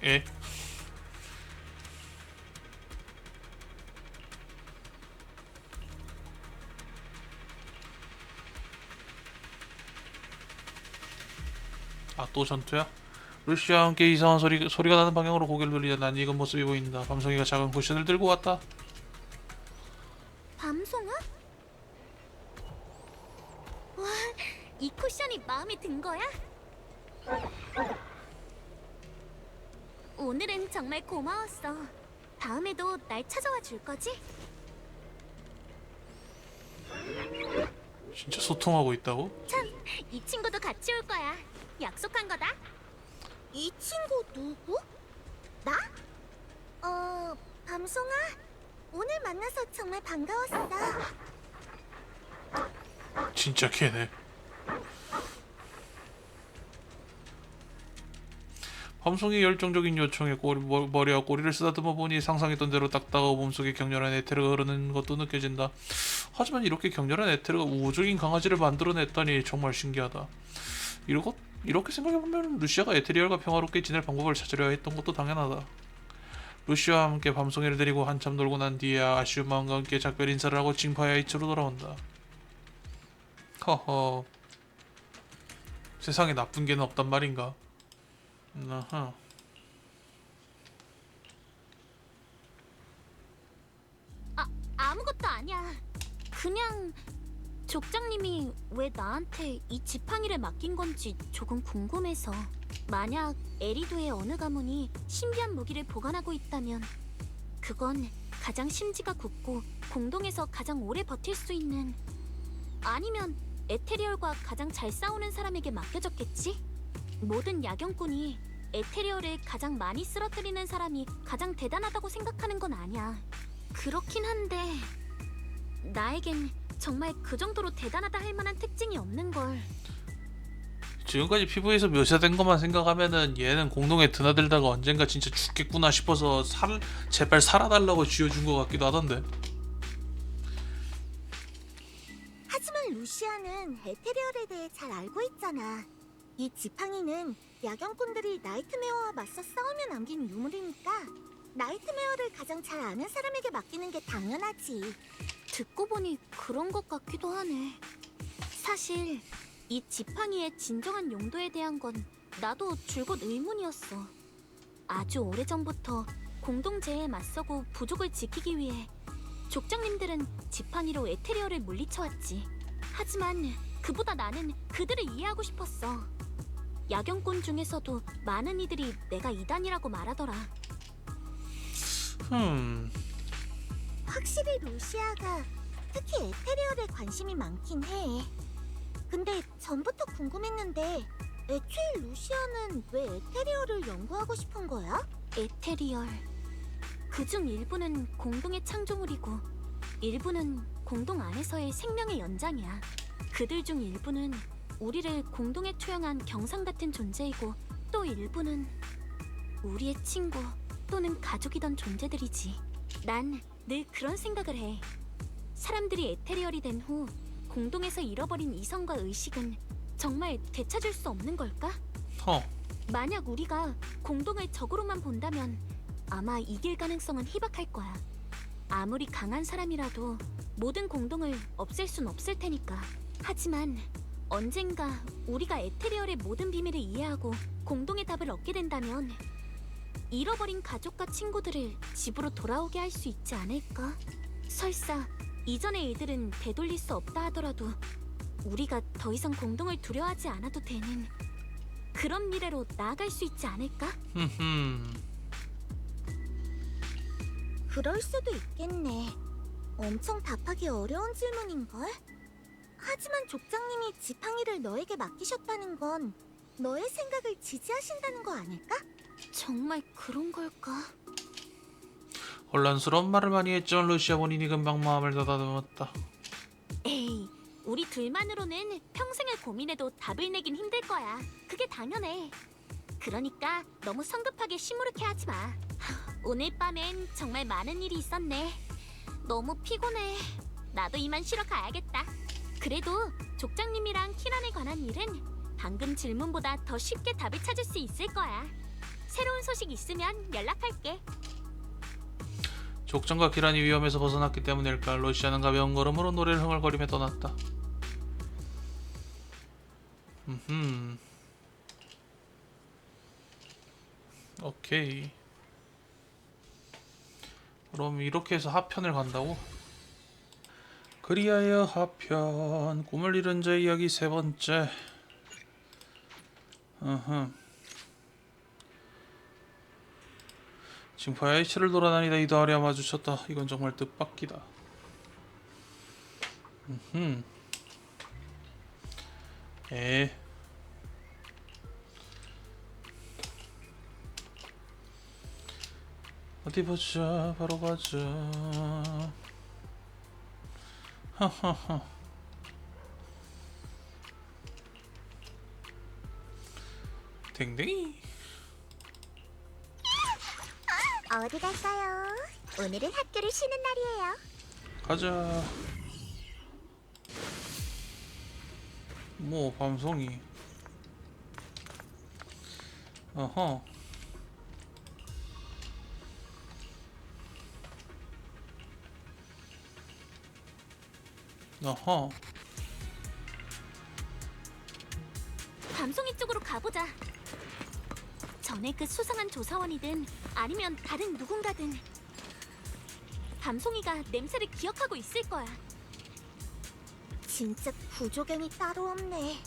에? 아, 또 전투야? 루시아와 함께 이상한 소리가 나는 방향으로 고개를 돌리자 낯익은 모습이 보인다. 밤송이가 작은 쿠션을 들고 왔다. 밤송아? 와, 이 쿠션이 마음에 든 거야? 오늘은 정말 고마웠어. 다음에도 날 찾아와 줄 거지? 진짜 소통하고 있다고? 참, 이 친구도 같이 올 거야. 약속한 거다. 이 친구 누구? 나? 밤송아, 오늘 만나서 정말 반가웠어. 진짜 걔네. 밤송이 열정적인 요청에 머리와 꼬리를 쓰다듬어 보니 상상했던 대로 딱딱하고 몸속에 격렬한 에테르가 흐르는 것도 느껴진다. 하지만 이렇게 격렬한 에테르가 우호적인 강아지를 만들어냈다니 정말 신기하다. 이렇게 생각해보면 루시아가 에테리얼과 평화롭게 지낼 방법을 찾으려 했던 것도 당연하다. 루시아와 함께 밤송이를 데리고 한참 놀고 난 뒤에 아쉬운 마음과 함께 작별 인사를 하고 징파야의 이치로 돌아온다. 허허, 세상에 나쁜 개는 없단 말인가? 아하. 아무것도 아니야. 그냥 족장님이 왜 나한테 이 지팡이를 맡긴 건지 조금 궁금해서. 만약 에리도의 어느 가문이 신비한 무기를 보관하고 있다면 그건 가장 심지가 굳고 공동에서 가장 오래 버틸 수 있는, 아니면 에테리얼과 가장 잘 싸우는 사람에게 맡겨졌겠지? 모든 야경꾼이 에테리얼을 가장 많이 쓰러뜨리는 사람이 가장 대단하다고 생각하는 건 아니야. 그렇긴 한데 나에겐 정말 그 정도로 대단하다 할 만한 특징이 없는걸. 지금까지 피부에서 묘사된 것만 생각하면은 얘는 공동에 드나들다가 언젠가 진짜 죽겠구나 싶어서 제발 살아달라고 쥐어준 것 같기도 하던데. 하지만 루시아는 에테리얼에 대해 잘 알고 있잖아. 이 지팡이는 야경꾼들이 나이트메어와 맞서 싸우며 남긴 유물이니까 나이트메어를 가장 잘 아는 사람에게 맡기는 게 당연하지. 듣고 보니 그런 것 같기도 하네. 사실 이 지팡이의 진정한 용도에 대한 건 나도 줄곧 의문이었어. 아주 오래전부터 공동체에 맞서고 부족을 지키기 위해 족장님들은 지팡이로 에테리얼을 물리쳐왔지. 하지만 그보다 나는 그들을 이해하고 싶었어. 야경꾼 중에서도 많은 이들이 내가 이단이라고 말하더라. 확실히 루시아가 특히 에테리얼에 관심이 많긴 해. 근데 전부터 궁금했는데 애초에 루시아는 왜 에테리얼을 연구하고 싶은 거야? 에테리얼, 그중 일부는 공동의 창조물이고 일부는 공동 안에서의 생명의 연장이야. 그들 중 일부는 우리를 공동에 투영한 경상 같은 존재이고 또 일부는 우리의 친구 또는 가족이던 존재들이지. 난 늘 그런 생각을 해. 사람들이 에테리얼이 된 후 공동에서 잃어버린 이성과 의식은 정말 되찾을 수 없는 걸까? 만약 우리가 공동을 적으로만 본다면 아마 이길 가능성은 희박할 거야. 아무리 강한 사람이라도 모든 공동을 없앨 순 없을 테니까. 하지만 언젠가 우리가 에테리얼의 모든 비밀을 이해하고 공동의 답을 얻게 된다면 잃어버린 가족과 친구들을 집으로 돌아오게 할 수 있지 않을까? 설사 이전의 일들은 되돌릴 수 없다 하더라도 우리가 더 이상 공동을 두려워하지 않아도 되는 그런 미래로 나아갈 수 있지 않을까? 그럴 수도 있겠네. 엄청 답하기 어려운 질문인걸? 하지만 족장님이 지팡이를 너에게 맡기셨다는 건 너의 생각을 지지하신다는 거 아닐까? 정말 그런 걸까? 혼란스러운 말을 많이 했지만 루시아 본인이 금방 마음을 다듬었다. 에이, 우리 둘만으로는 평생을 고민해도 답을 내긴 힘들 거야. 그게 당연해. 그러니까 너무 성급하게 시무룩해하지 마. 오늘 밤엔 정말 많은 일이 있었네. 너무 피곤해. 나도 이만 쉬러 가야겠다. 그래도 족장님이랑 키란에 관한 일은 방금 질문보다 더 쉽게 답을 찾을 수 있을 거야. 새로운 소식 있으면 연락할게. 족장과 기란이 위험에서 벗어났기 때문일까 루시아는 가벼운 걸음으로 노래를 흥얼거리며 떠났다. 오케이. 그럼 이렇게 해서 하편을 간다고? 그리하여 하편 꿈을 이룬 자 이야기 세 번째. 징파야의 치를 돌아다니다 이다하랴 마주쳤다. 이건 정말 뜻밖이다. 에. 어디 보자. 바로 가자. 하하하. 댕댕이. 어디 갈까요? 오늘은 학교를 쉬는 날이에요. 가자. 뭐 밤송이. 어허. 어허. 밤송이 쪽으로 가보자. 전에 그 수상한 조사원이든 아니면 다른 누군가든 밤송이가 냄새를 기억하고 있을 거야. 진짜 구조견이 따로 없네.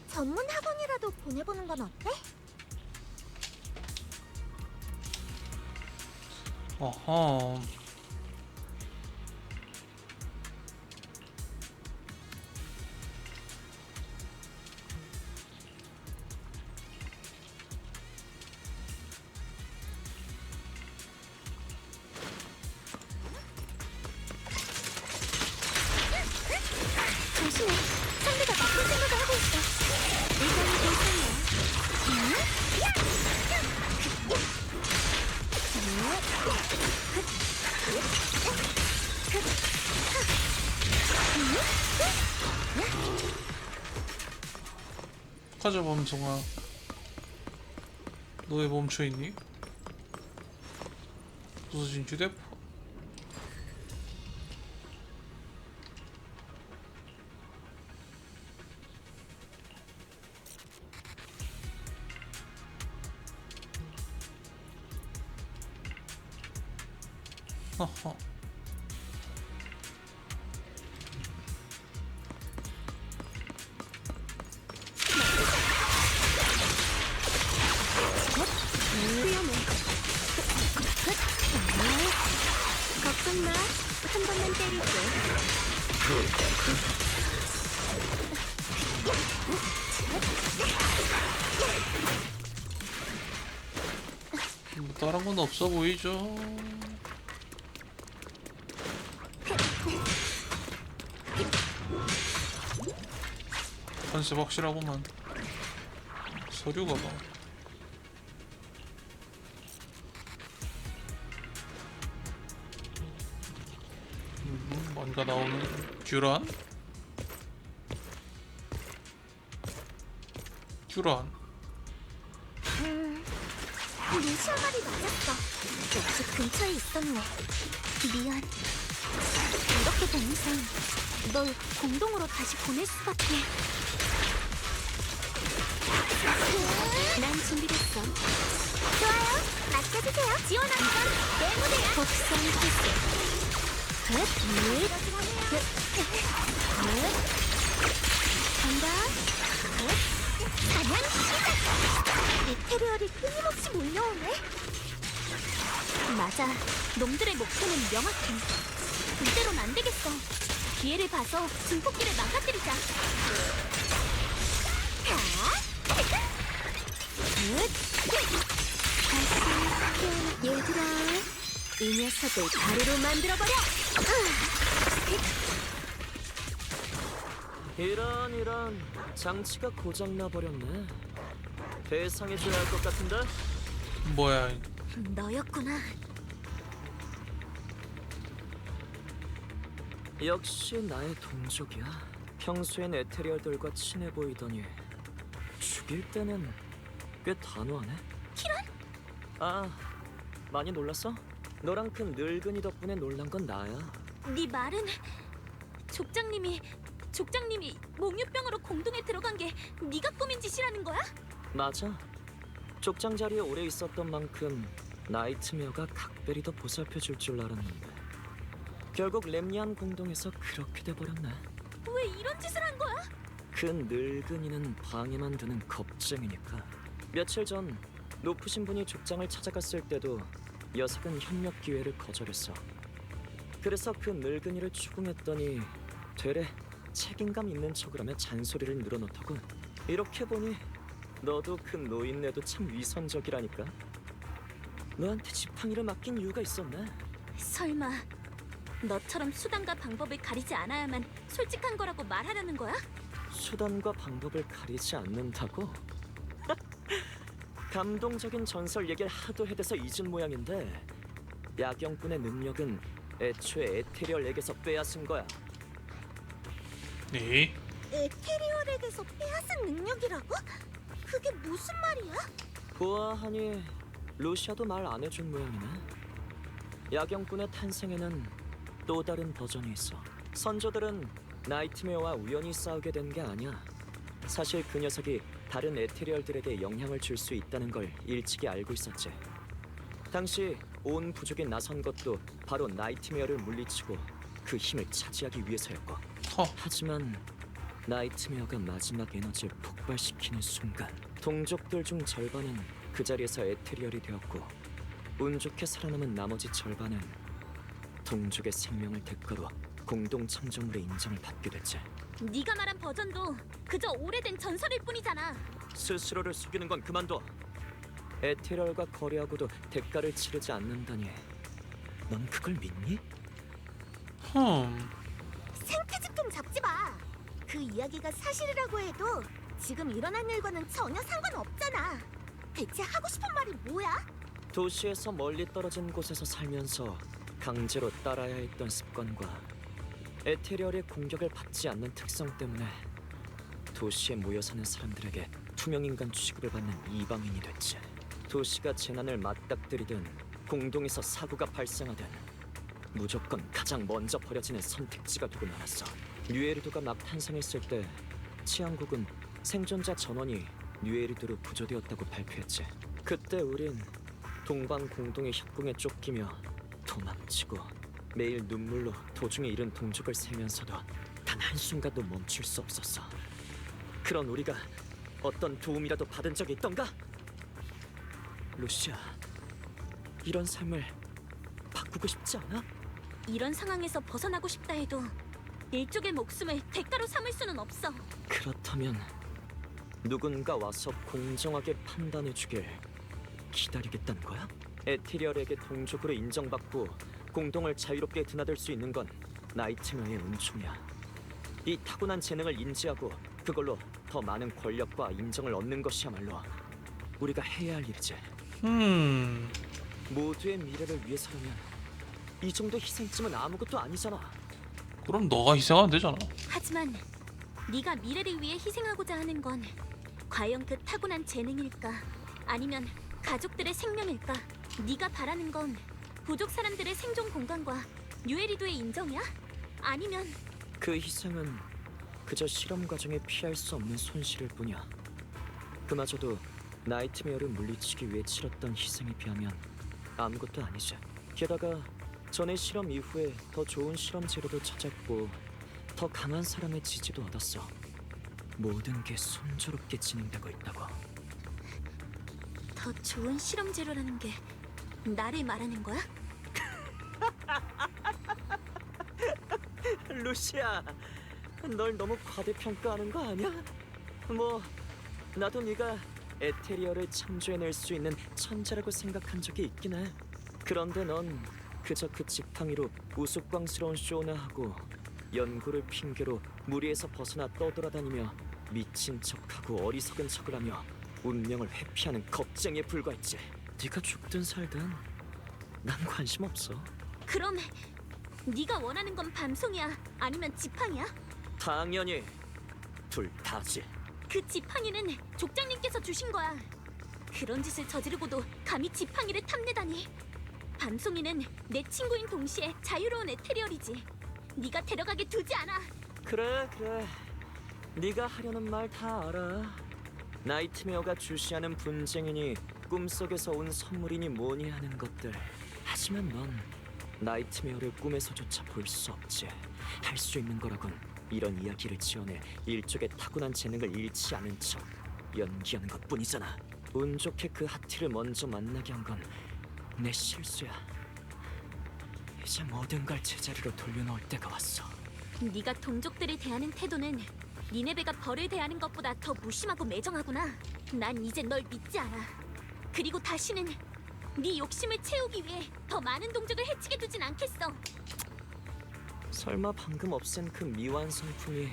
전문 학원이라도 보내보는 건 어때? 어허. 조심해. 상대가 나쁜 생각을 하고 있어. 일단은 괜찮네. 가자 범송아. 너 왜 멈춰있니? 부서진 휴대폰. 허허. 위험해. 걱정 마. 한 번만 때릴게. 뭐 다른 건 없어 보이죠? 컨셉 확실하구만. 서류가 봐. 뭔가 나오는 듀란? 듀란. 네 시어말이 맞았어. 역시 근처에 있었네. 미안. 이렇게 된 이상 널 공동으로 다시 보낼 수밖에. 난 준비됐어. 좋아요. 맡겨주세요. 지원아, 이건 내 무대야. 복선 필수. 간다. 사냥 시작. 에테리얼이 끊임없이 몰려오네. 맞아. 놈들의 목표는 명확해. 이대로는 안 되겠어. 기회를 봐서 증폭기를 망가뜨리자. 얘들아, 이 녀석을 가루로 만들어버려. 이런 장치가 고장나 버렸네. 배상해줘야 할 것 같은데? 뭐야? 너였구나. 역시 나의 동족이야. 평소엔 에테리얼들과 친해 보이더니 죽일 때는 꽤 단호하네. 키란? 아, 많이 놀랐어? 너랑 큰 늙은이 덕분에 놀란 건 나야. 네 말은 족장님이 몽유병으로 공동에 들어간 게 네가 꾸민 짓이라는 거야? 맞아. 족장 자리에 오래 있었던 만큼 나이트메어가 각별히 더 보살펴줄 줄 알았는데 결국 렘니안 공동에서 그렇게 돼버렸네. 왜 이런 짓을 한 거야? 그 늙은이는 방해만 두는 겁쟁이니까. 며칠 전 높으신 분이 족장을 찾아갔을 때도 녀석은 협력 기회를 거절했어. 그래서 그 늙은이를 추궁했더니 되레 책임감 있는 척을 하며 잔소리를 늘어놓더군. 이렇게 보니 너도 그 노인네도 참 위선적이라니까. 너한테 지팡이를 맡긴 이유가 있었네. 설마 너처럼 수단과 방법을 가리지 않아야만 솔직한 거라고 말하려는 거야? 수단과 방법을 가리지 않는다고? 감동적인 전설 얘기를 하도 해대서 잊은 모양인데 야경꾼의 능력은 애초에 에테리얼에게서 빼앗은 거야. 네. 에테리얼에게서 빼앗은 능력이라고? 그게 무슨 말이야? 보아하니 루시아도 말 안 해준 모양이네. 야경꾼의 탄생에는 또 다른 버전이 있어. 선조들은 나이트메어와 우연히 싸우게 된 게 아니야. 사실 그 녀석이 다른 에테리얼들에게 영향을 줄 수 있다는 걸 일찍이 알고 있었지. 당시 온 부족이 나선 것도 바로 나이트메어를 물리치고 그 힘을 차지하기 위해서였고. 허. 하지만 나이트메어가 마지막 에너지를 폭발시키는 순간 동족들 중 절반은 그 자리에서 에테리얼이 되었고 운 좋게 살아남은 나머지 절반은 동족의 생명을 대가로 공동 창조물의 인정을 받게 됐지. 네가 말한 버전도 그저 오래된 전설일 뿐이잖아. 스스로를 속이는 건 그만둬. 에테리얼과 거래하고도 대가를 치르지 않는다니. 넌 그걸 믿니? 생태집 좀 잡지 마. 그 이야기가 사실이라고 해도 지금 일어난 일과는 전혀 상관없잖아. 대체 하고 싶은 말이 뭐야? 도시에서 멀리 떨어진 곳에서 살면서 강제로 따라야 했던 습관과 에테리얼의 공격을 받지 않는 특성 때문에 도시에 모여 사는 사람들에게 투명인간 취급을 받는 이방인이 됐지. 도시가 재난을 맞닥뜨리든 공동에서 사고가 발생하든 무조건 가장 먼저 버려지는 선택지가 되고 말았어. 뉴에르도가 막 탄생했을 때 치안국은 생존자 전원이 뉴에르도로 구조되었다고 발표했지. 그때 우린 동방 공동의 협공에 쫓기며 도망치고 매일 눈물로 도중에 잃은 동족을 세면서도 단 한순간도 멈출 수 없었어. 그런 우리가 어떤 도움이라도 받은 적이 있던가? 루시아, 이런 삶을 바꾸고 싶지 않아? 이런 상황에서 벗어나고 싶다 해도 일족의 목숨을 대가로 삼을 수는 없어. 그렇다면 누군가 와서 공정하게 판단해주길 기다리겠다는 거야? 에테리얼에게 동족으로 인정받고 공동을 자유롭게 드나들 수 있는 건 나이트메어의 은총이야. 이 타고난 재능을 인지하고 그걸로 더 많은 권력과 인정을 얻는 것이야말로 우리가 해야 할 일이지. 모두의 미래를 위해서라면 이 정도 희생쯤은 아무것도 아니잖아. 그럼 너가 희생하면 되잖아. 하지만 네가 미래를 위해 희생하고자 하는 건 과연 그 타고난 재능일까? 아니면 가족들의 생명일까? 네가 바라는 건 부족 사람들의 생존 공간과 뉴에리도의 인정이야? 아니면 그 희생은 그저 실험 과정에 피할 수 없는 손실일 뿐이야. 그마저도 나이트메어를 물리치기 위해 치렀던 희생에 비하면 아무것도 아니지. 게다가 전에 실험 이후에 더 좋은 실험 재료도 찾았고 더 강한 사람의 지지도 얻었어. 모든 게 순조롭게 진행되고 있다고. 더 좋은 실험 재료라는 게 나를 말하는 거야? 루시아, 널 너무 과대평가하는 거 아니야? 뭐 나도 네가 에테리얼을 창조해낼 수 있는 천재라고 생각한 적이 있긴 해. 그런데 넌 그저 그 지팡이로 우스꽝스러운 쇼나 하고 연구를 핑계로 무리에서 벗어나 떠돌아다니며 미친 척하고 어리석은 척을 하며 운명을 회피하는 겁쟁이에 불과했지. 네가 죽든 살든 난 관심 없어. 그럼 네가 원하는 건 밤송이야? 아니면 지팡이야? 당연히 둘 다지. 그 지팡이는 족장님께서 주신 거야. 그런 짓을 저지르고도 감히 지팡이를 탐내다니. 밤송이는 내 친구인 동시에 자유로운 에테리얼이지. 네가 데려가게 두지 않아. 그래. 네가 하려는 말 다 알아. 나이트메어가 주시하는 분쟁이니 꿈속에서 온 선물이니 뭐니 하는 것들. 하지만 넌 나이트메어를 꿈에서조차 볼 수 없지. 할 수 있는 거라곤 이런 이야기를 지어내 일족의 타고난 재능을 잃지 않은 척 연기하는 것뿐이잖아. 운 좋게 그 하티를 먼저 만나게 한 건 내 실수야. 이제 모든 걸 제자리로 돌려놓을 때가 왔어. 네가 동족들을 대하는 태도는 니네베가 벌을 대하는 것보다 더 무심하고 매정하구나. 난 이제 널 믿지 않아. 그리고 다시는 네 욕심을 채우기 위해 더 많은 동족을 해치게 두진 않겠어. 설마 방금 없앤 그 미완성품이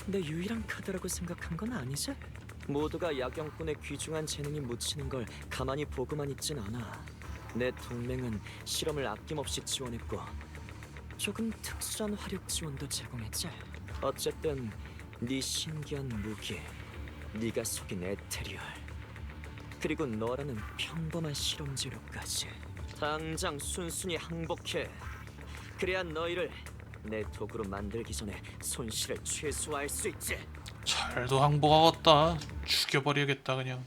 내 유일한 카드라고 생각한 건 아니지? 모두가 야경꾼의 귀중한 재능이 묻히는 걸 가만히 보고만 있진 않아. 내 동맹은 실험을 아낌없이 지원했고 조금 특수한 화력 지원도 제공했지. 어쨌든 네 신기한 무기, 네가 속인 에테리얼, 그리고 너라는 평범한 실험 재료까지 당장 순순히 항복해. 그래야 너희를 내 도구로 만들기 전에 손실을 최소화할 수 있지. 잘도 항복하겠다. 죽여버려야겠다 그냥.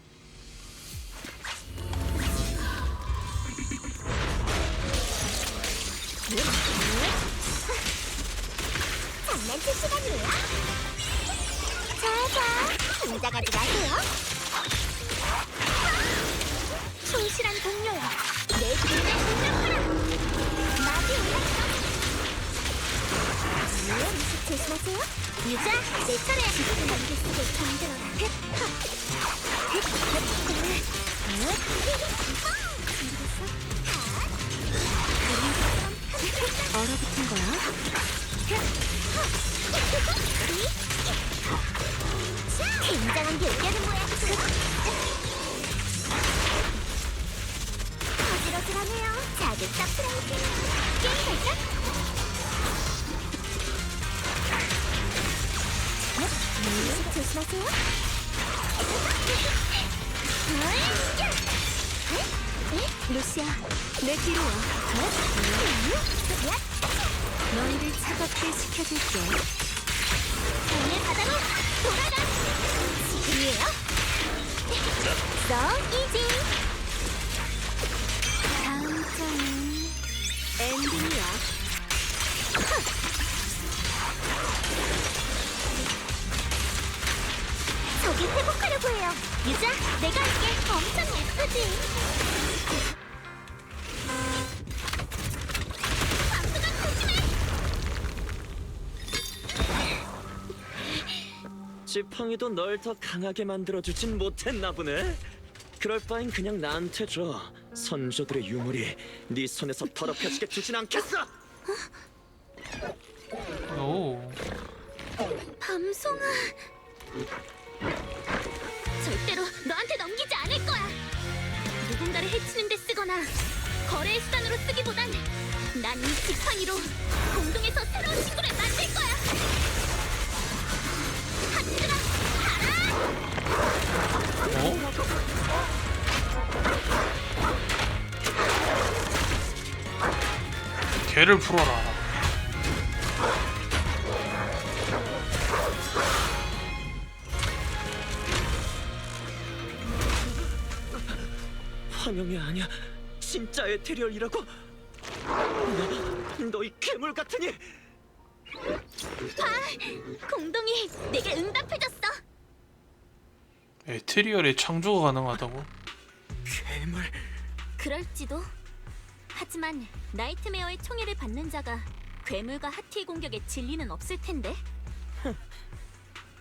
장난칠 시간이에요. 자자, 긴장하지 마세요. 충실한 동료야. 내 뒤를 공격하라. 나비 올랐어. 음식 조심하세요. 유자, 내 차례야. 지금 만들 속을 잠들어라. 얼어붙은 거야? 굉장한 게 오려는 모양. 어지러지하네요. 작은 서프라이즈. 게임 갈까? 음식 조심하세요. 루시아, 내 뒤로 와. 너희를 차갑게 식혀줄게. 오늘 바다로 돌아가. 지금이에요. So easy. 다음 장은 엔딩이야. 저기 회복하려고 해요. 유자, 내가 할게. 엄청 예쁘지? 지팡이도 널 더 강하게 만들어주진 못했나 보네. 그럴 바엔 그냥 나한테 줘. 선조들의 유물이 네 손에서 더럽혀지게 두진 않겠어. 오. 밤송아. 절대로 너한테 넘기지 않을 거야. 누군가를 해치는 데 쓰거나 거래의 수단으로 쓰기보단 난 이 지팡이로 공동에서 새로운 친구를 만들 거야. 하트라, 가라! 어? 개를 풀어라. 환영이 아니야. 진짜 에테리얼이라고? 너희 괴물 같으니! 공동이 내게 응답해줬어. 에테리얼의 창조가 가능하다고? 괴물... 그럴지도. 하지만 나이트메어의 총애를 받는 자가 괴물과 하티의 공격에 진리는 없을 텐데.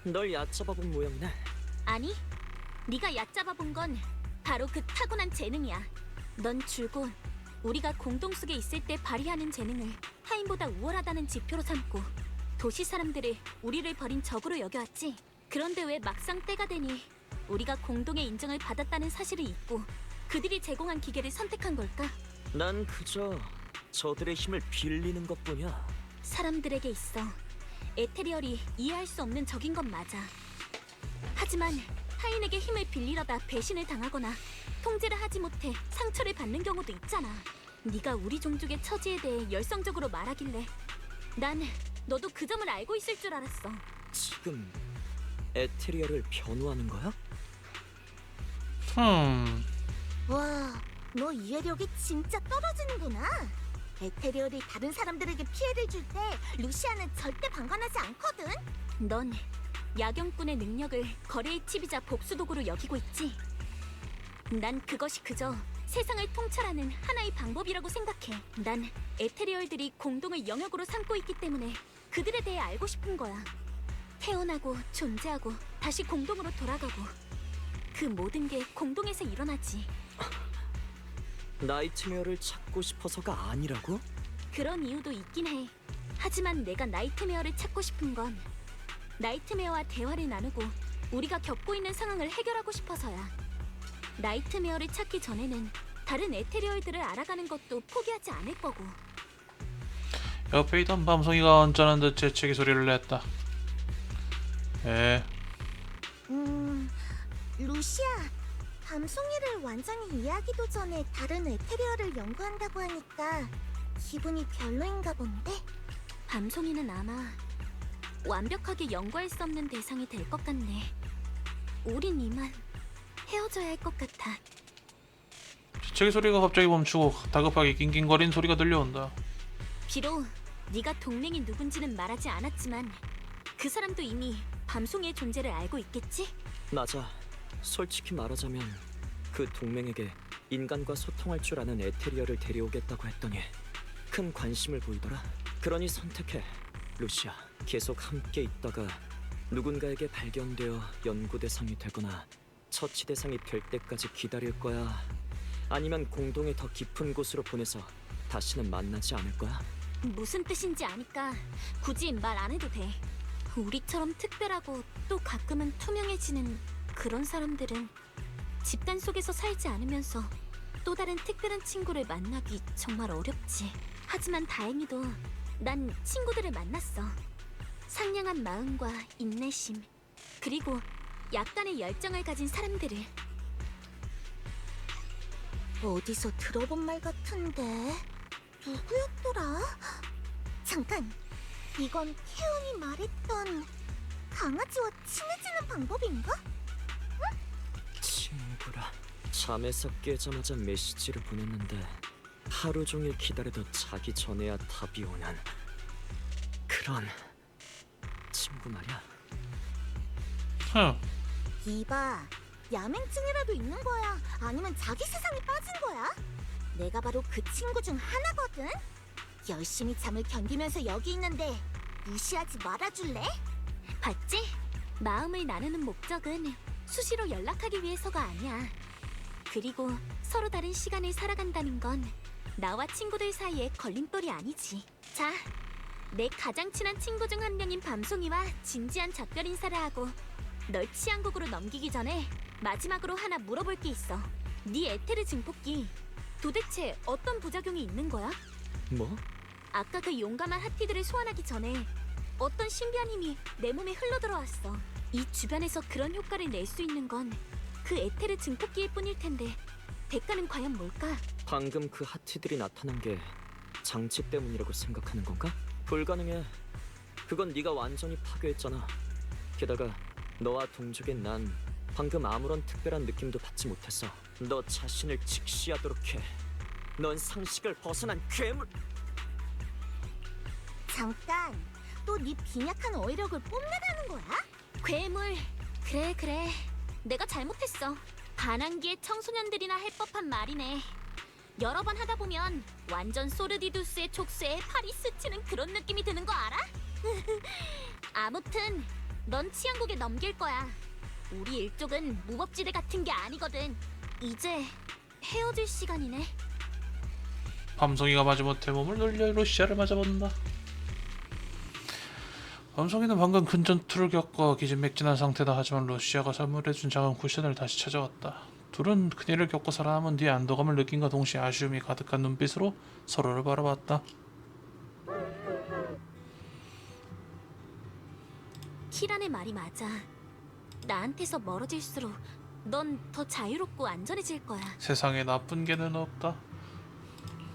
널 얕잡아본 모양이네. 아니, 네가 얕잡아본 건 바로 그 타고난 재능이야. 넌 줄곧 우리가 공동 속에 있을 때 발휘하는 재능을 타인보다 우월하다는 지표로 삼고 도시 사람들을 우리를 버린 적으로 여겨왔지. 그런데 왜 막상 때가 되니 우리가 공동의 인정을 받았다는 사실을 잊고 그들이 제공한 기계를 선택한 걸까? 난 그저 저들의 힘을 빌리는 것뿐이야. 사람들에게 있어 에테리얼이 이해할 수 없는 적인 건 맞아. 하지만 타인에게 힘을 빌리려다 배신을 당하거나 통제를 하지 못해 상처를 받는 경우도 있잖아. 네가 우리 종족의 처지에 대해 열성적으로 말하길래 난 너도 그 점을 알고 있을 줄 알았어. 지금 에테리얼을 변호하는 거야? 와, 너 이해력이 진짜 떨어지는구나. 에테리얼이 다른 사람들에게 피해를 줄 때 루시아는 절대 방관하지 않거든. 넌 야경꾼의 능력을 거래의 칩이자 복수도구로 여기고 있지. 난 그것이 그저 세상을 통찰하는 하나의 방법이라고 생각해. 난 에테리얼들이 공동을 영역으로 삼고 있기 때문에 그들에 대해 알고 싶은 거야. 태어나고 존재하고 다시 공동으로 돌아가고 그 모든 게 공동에서 일어나지. 나이트메어를 찾고 싶어서가 아니라고? 그런 이유도 있긴 해. 하지만 내가 나이트메어를 찾고 싶은 건 나이트메어와 대화를 나누고 우리가 겪고 있는 상황을 해결하고 싶어서야. 나이트메어를 찾기 전에는 다른 에테리얼들을 알아가는 것도 포기하지 않을 거고. 옆에 있던 밤송이가 언짢은 듯 재채기 소리를 냈다. 루시아, 밤송이를 완전히 이해하기도 전에 다른 에테리얼을 연구한다고 하니까 기분이 별로인가 본데? 밤송이는 아마 완벽하게 연구할 수 없는 대상이 될 것 같네. 우린 이만 헤어져야 할 것 같아. 재채기 소리가 갑자기 멈추고 다급하게 낑낑거리는 소리가 들려온다. 비록 네가 동맹이 누군지는 말하지 않았지만 그 사람도 이미 밤송이의 존재를 알고 있겠지? 맞아. 솔직히 말하자면 그 동맹에게 인간과 소통할 줄 아는 에테리얼을 데려오겠다고 했더니 큰 관심을 보이더라. 그러니 선택해, 루시아. 계속 함께 있다가 누군가에게 발견되어 연구 대상이 되거나 처치 대상이 될 때까지 기다릴 거야? 아니면 공동의 더 깊은 곳으로 보내서 다시는 만나지 않을 거야? 무슨 뜻인지 아니까 굳이 말 안 해도 돼. 우리처럼 특별하고 또 가끔은 투명해지는 그런 사람들은 집단 속에서 살지 않으면서 또 다른 특별한 친구를 만나기 정말 어렵지. 하지만 다행히도 난 친구들을 만났어. 상냥한 마음과 인내심, 그리고 약간의 열정을 가진 사람들을. 어디서 들어본 말 같은데 누구였더라? 잠깐, 이건 태연이 말했던 강아지와 친해지는 방법인가? 친구라. 잠에서 깨자마자 메시지를 보냈는데 하루 종일 기다려도 자기 전에야 답이 오는 그런 친구 말이야. 흥. 이봐, 야맹증이라도 있는 거야? 아니면 자기 세상에 빠진 거야? 내가 바로 그 친구 중 하나거든? 열심히 잠을 견디면서 여기 있는데 무시하지 말아줄래? 봤지? 마음을 나누는 목적은 수시로 연락하기 위해서가 아니야. 그리고 서로 다른 시간을 살아간다는 건 나와 친구들 사이에 걸림돌이 아니지. 자, 내 가장 친한 친구 중 한 명인 밤송이와 진지한 작별 인사를 하고 널 치안국으로 넘기기 전에 마지막으로 하나 물어볼 게 있어. 네 에테르 증폭기 도대체 어떤 부작용이 있는 거야? 뭐? 아까 그 용감한 하티들을 소환하기 전에 어떤 신비한 힘이 내 몸에 흘러들어왔어. 이 주변에서 그런 효과를 낼 수 있는 건 그 에테르 증폭기일 뿐일 텐데 대가는 과연 뭘까? 방금 그 하티들이 나타난 게 장치 때문이라고 생각하는 건가? 불가능해. 그건 네가 완전히 파괴했잖아. 게다가 너와 동족인 난 방금 아무런 특별한 느낌도 받지 못했어. 너 자신을 직시하도록 해. 넌 상식을 벗어난 괴물. 잠깐, 또 네 빈약한 어휘력을 뽐내라는 거야? 괴물. 그래. 내가 잘못했어. 반항기의 청소년들이나 할 법한 말이네. 여러 번 하다 보면 완전 소르디두스의 촉수에 팔이 스치는 그런 느낌이 드는 거 알아? 아무튼 넌 치안국에 넘길 거야. 우리 일족은 무법지대 같은 게 아니거든. 이제 헤어질 시간이네. 밤송이가 마지못해 몸을 돌려 루시아를 맞아본다. 밤송이는 방금 큰 전투를 겪어 기진맥진한 상태다. 하지만 루시아가 선물해준 작은 쿠션을 다시 찾아왔다. 둘은 큰일을 겪고 살아남은 뒤에 안도감을 느낀과 동시에 아쉬움이 가득한 눈빛으로 서로를 바라봤다. 키란의 말이 맞아. 나한테서 멀어질수록 넌 더 자유롭고 안전해질 거야. 세상에 나쁜 개는 없다.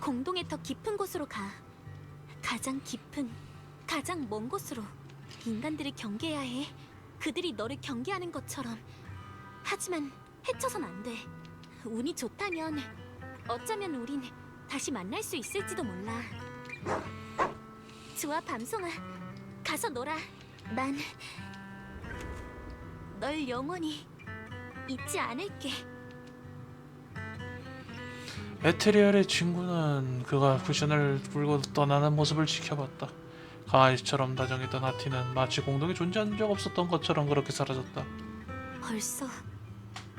공동의 더 깊은 곳으로 가. 가장 깊은, 가장 먼 곳으로. 인간들을 경계해야 해. 그들이 너를 경계하는 것처럼. 하지만 해쳐선 안 돼. 운이 좋다면 어쩌면 우린 다시 만날 수 있을지도 몰라. 좋아, 밤송아. 가서 놀아. 난 널 영원히 잊지 않을게. 에테리얼의 친구는 그가 쿠션을 불고 떠나는 모습을 지켜봤다. 강아지처럼 다정했던 하티는 마치 공동에 존재한 적 없었던 것처럼 그렇게 사라졌다. 벌써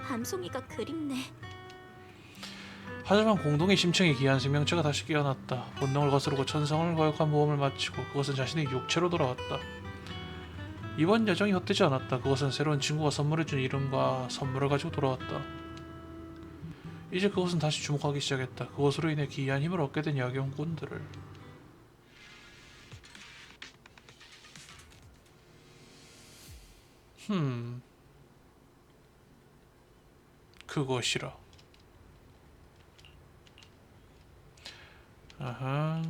밤송이가 그립네. 하지만 공동의 심층에 기이한 생명체가 다시 깨어났다. 본능을 거스르고 천성을 거역한 모험을 마치고 그것은 자신의 육체로 돌아왔다. 이번 여정이 헛되지 않았다. 그것은 새로운 친구가 선물해준 이름과 선물을 가지고 돌아왔다. 이제 그것은 다시 주목하기 시작했다. 그것으로 인해 기이한 힘을 얻게 된 야경꾼들을. 그것이라. 아하.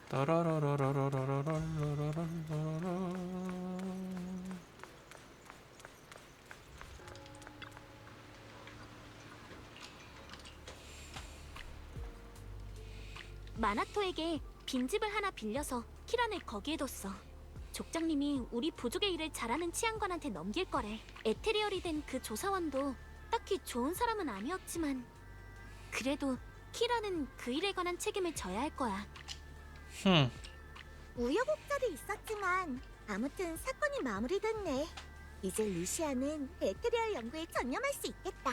따라라라라라라라라라라라. 마나토에게 빈집을 하나 빌려서 키란을 거기에 뒀어. 족장님이 우리 부족의 일을 잘하는 치안관한테 넘길 거래. 에테리얼이 된 그 조사원도 딱히 좋은 사람은 아니었지만 그래도 키란은 그 일에 관한 책임을 져야 할 거야. 우여곡절이 있었지만 아무튼 사건이 마무리됐네. 이제 루시아는 에테리얼 연구에 전념할 수 있겠다.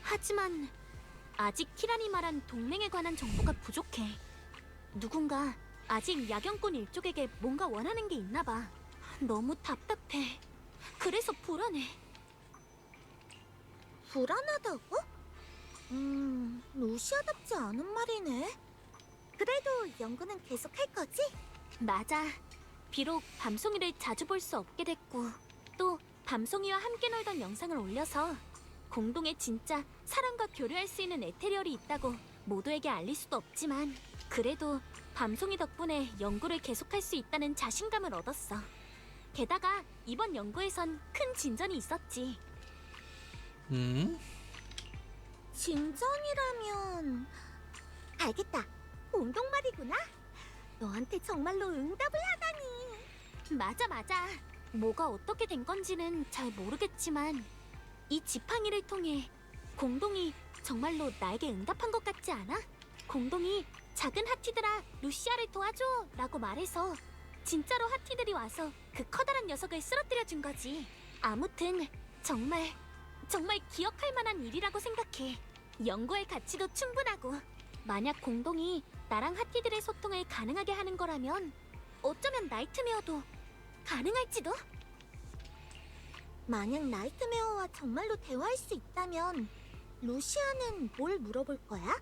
하지만 아직 키란이 말한 동맹에 관한 정보가 부족해. 누군가 아직 야경꾼 일족에게 뭔가 원하는 게 있나 봐. 너무 답답해. 그래서 불안해. 불안하다고? 루시아답지 않은 말이네. 그래도 연구는 계속할 거지? 맞아. 비록 밤송이를 자주 볼 수 없게 됐고 또 밤송이와 함께 놀던 영상을 올려서 공동에 진짜 사람과 교류할 수 있는 에테리얼이 있다고 모두에게 알릴 수도 없지만 그래도 밤송이 덕분에 연구를 계속할 수 있다는 자신감을 얻었어. 게다가 이번 연구에선 큰 진전이 있었지. 진전이라면 알겠다. 공동말이구나. 너한테 정말로 응답을 하다니. 맞아. 뭐가 어떻게 된 건지는 잘 모르겠지만 이 지팡이를 통해 공동이 정말로 나에게 응답한 것 같지 않아? 공동이 작은 하티들아 루시아를 도와줘 라고 말해서 진짜로 하티들이 와서 그 커다란 녀석을 쓰러뜨려 준 거지. 아무튼 정말 기억할 만한 일이라고 생각해. 연구할 가치도 충분하고 만약 공동이 나랑 하티들의 소통을 가능하게 하는 거라면 어쩌면 나이트메어도 가능할지도? 만약 나이트메어와 정말로 대화할 수 있다면 루시아는 뭘 물어볼 거야?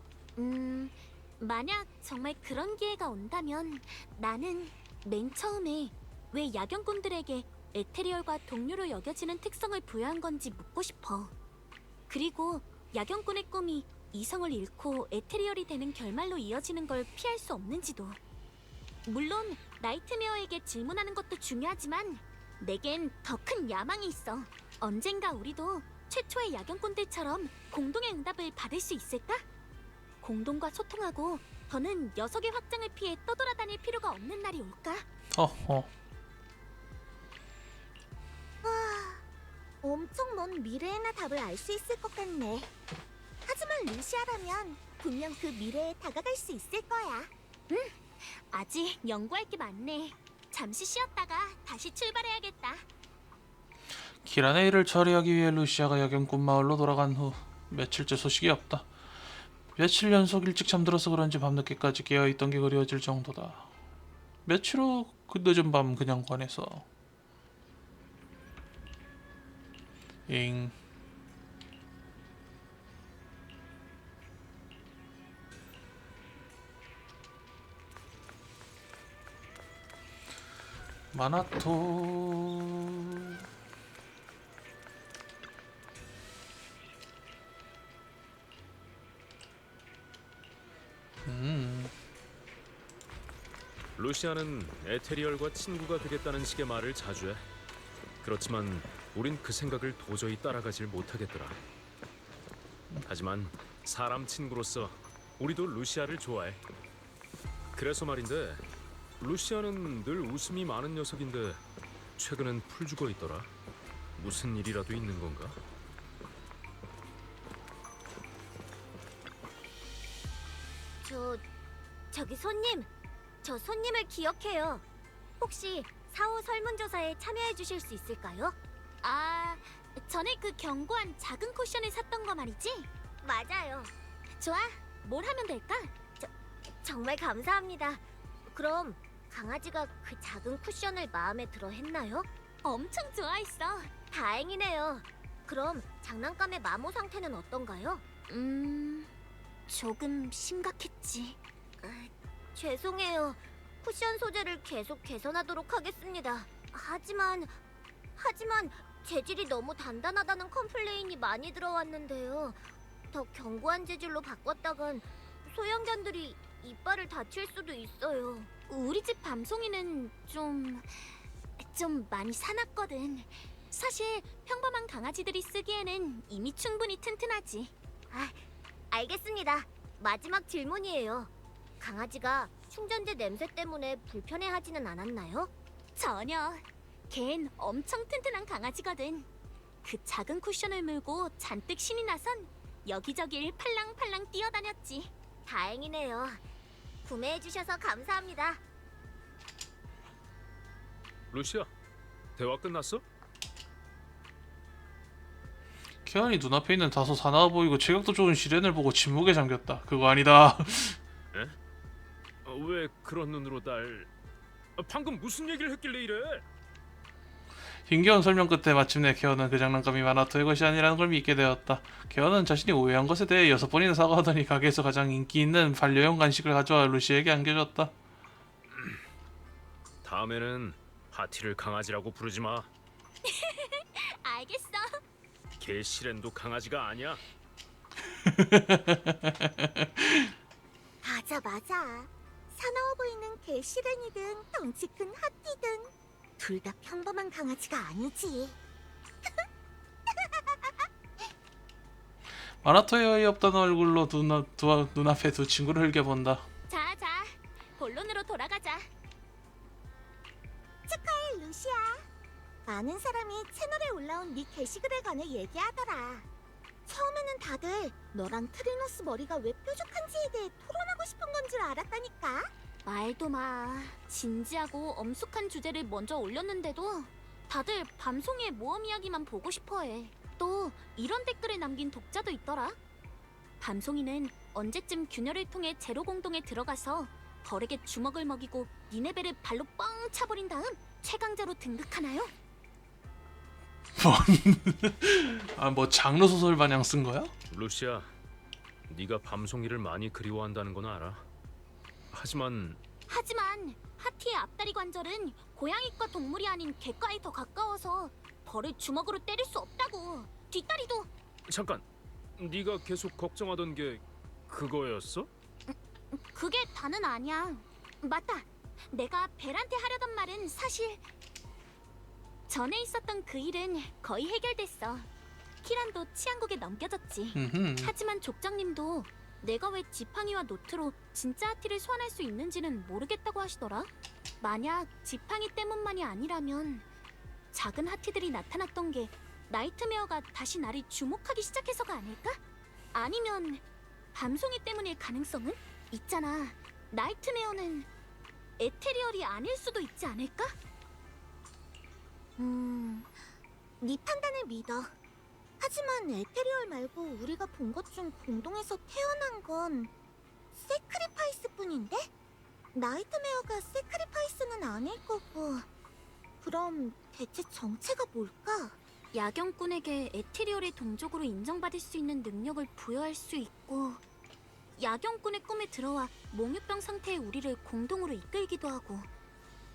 만약 정말 그런 기회가 온다면 나는 맨 처음에 왜 야경꾼들에게 에테리얼과 동료로 여겨지는 특성을 부여한 건지 묻고 싶어. 그리고 야경꾼의 꿈이 이성을 잃고 에테리얼이 되는 결말로 이어지는 걸 피할 수 없는지도. 물론 나이트메어에게 질문하는 것도 중요하지만 내겐 더 큰 야망이 있어. 언젠가 우리도 최초의 야경꾼들처럼 공동의 응답을 받을 수 있을까? 공동과 소통하고 더는 녀석의 확장을 피해 떠돌아다닐 필요가 없는 날이 올까? 엄청 먼 미래에나 답을 알 수 있을 것 같네. 하지만 루시아라면 분명 그 미래에 다가갈 수 있을 거야. 아직 연구할 게 많네. 잠시 쉬었다가 다시 출발해야겠다. 키란의 일을 처리하기 위해 루시아가 야경꾼 마을로 돌아간 후 며칠째 소식이 없다. 며칠 연속 일찍 잠들어서 그런지 밤늦게까지 깨어있던 게 그리워질 정도다. 며칠 후 그 늦은 밤 그냥관에서 마나토. 루시아는 에테리얼과 친구가 되겠다는 식의 말을 자주 해. 그렇지만 우린 그 생각을 도저히 따라가질 못하겠더라. 하지만 사람 친구로서 우리도 루시아를 좋아해. 그래서 말인데 루시아는 늘 웃음이 많은 녀석인데 최근엔 풀 죽어 있더라. 무슨 일이라도 있는 건가? 저기 손님. 저 손님을 기억해요. 혹시 4호 설문조사에 참여해 주실 수 있을까요? 전에 그 견고한 작은 쿠션을 샀던 거 말이지? 맞아요. 좋아. 뭘 하면 될까? 정말 감사합니다. 그럼 강아지가 그 작은 쿠션을 마음에 들어 했나요? 엄청 좋아했어. 다행이네요. 그럼 장난감의 마모 상태는 어떤가요? 조금 심각했지. 죄송해요. 쿠션 소재를 계속 개선하도록 하겠습니다. 하지만 재질이 너무 단단하다는 컴플레인이 많이 들어왔는데요. 더 견고한 재질로 바꿨다간 소형견들이 이빨을 다칠 수도 있어요. 우리 집 밤송이는 좀 많이 사납거든. 사실 평범한 강아지들이 쓰기에는 이미 충분히 튼튼하지. 알겠습니다. 마지막 질문이에요. 강아지가 충전재 냄새 때문에 불편해하지는 않았나요? 전혀. 걘 엄청 튼튼한 강아지거든. 그 작은 쿠션을 물고 잔뜩 신이 나선 여기저길 팔랑팔랑 뛰어다녔지. 다행이네요. 구매해주셔서 감사합니다. 루시아, 대화 끝났어? 케안이 눈앞에 있는 다소 사나워 보이고 체격도 좋은 시렌을 보고 침묵에 잠겼다. 그거 아니다. 왜 그런 눈으로 날... 방금 무슨 얘기를 했길래 이래? 힘겨운 설명 끝에 마침내 케어는 그 장난감이 마나토의 것이 아니라는 걸 믿게 되었다. 케어는 자신이 오해한 것에 대해 6번이나 사과하더니 가게에서 가장 인기 있는 반려용 간식을 가져와 루시에게 안겨줬다. 다음에는 하티를 강아지라고 부르지 마. 알겠어. 걔 시렌도 강아지가 아니야. 맞아. 사나워 보이는 개 시ren이든 덩치 큰 하티든 둘 다 평범한 강아지가 아니지. 마나토의 어이없다는 얼굴로 눈앞에 두 친구를 흘겨본다. 자, 본론으로 돌아가자. 축하해, 루시아. 많은 사람이 채널에 올라온 네 게시글에 관해 얘기하더라. 처음에는 다들 너랑 트리노스 머리가 왜 뾰족한지에 대해 토론하고 싶은 건 줄 알았다니까. 말도 마. 진지하고 엄숙한 주제를 먼저 올렸는데도 다들 밤송이의 모험 이야기만 보고 싶어해. 또 이런 댓글을 남긴 독자도 있더라. 밤송이는 언제쯤 균열을 통해 제로 공동에 들어가서 벌에게 주먹을 먹이고 니네베를 발로 뻥 차버린 다음 최강자로 등극하나요? 뭐 장르 소설 마냥 쓴 거야? 루시아, 네가 밤송이를 많이 그리워한다는 건 알아. 하지만 하티의 앞다리 관절은 고양이과 동물이 아닌 개과에 더 가까워서 벌을 주먹으로 때릴 수 없다고. 뒷다리도. 잠깐, 네가 계속 걱정하던 게 그거였어? 그게 다는 아니야. 맞다. 내가 벨한테 하려던 말은 사실 전에 있었던 그 일은 거의 해결됐어. 키란도 치안국에 넘겨졌지. 하지만 족장님도 내가 왜 지팡이와 노트로 진짜 하티를 소환할 수 있는지는 모르겠다고 하시더라. 만약 지팡이 때문만이 아니라면 작은 하티들이 나타났던 게 나이트메어가 다시 나를 주목하기 시작해서가 아닐까? 아니면 밤송이 때문일 가능성은? 있잖아. 나이트메어는 에테리얼이 아닐 수도 있지 않을까? 네 판단을 믿어. 하지만 에테리얼 말고 우리가 본 것 중 공동에서 태어난 건 세크리파이스뿐인데? 나이트메어가 세크리파이스는 아닐 거고. 그럼 대체 정체가 뭘까? 야경꾼에게 에테리얼의 동족으로 인정받을 수 있는 능력을 부여할 수 있고, 야경꾼의 꿈에 들어와 몽유병 상태의 우리를 공동으로 이끌기도 하고,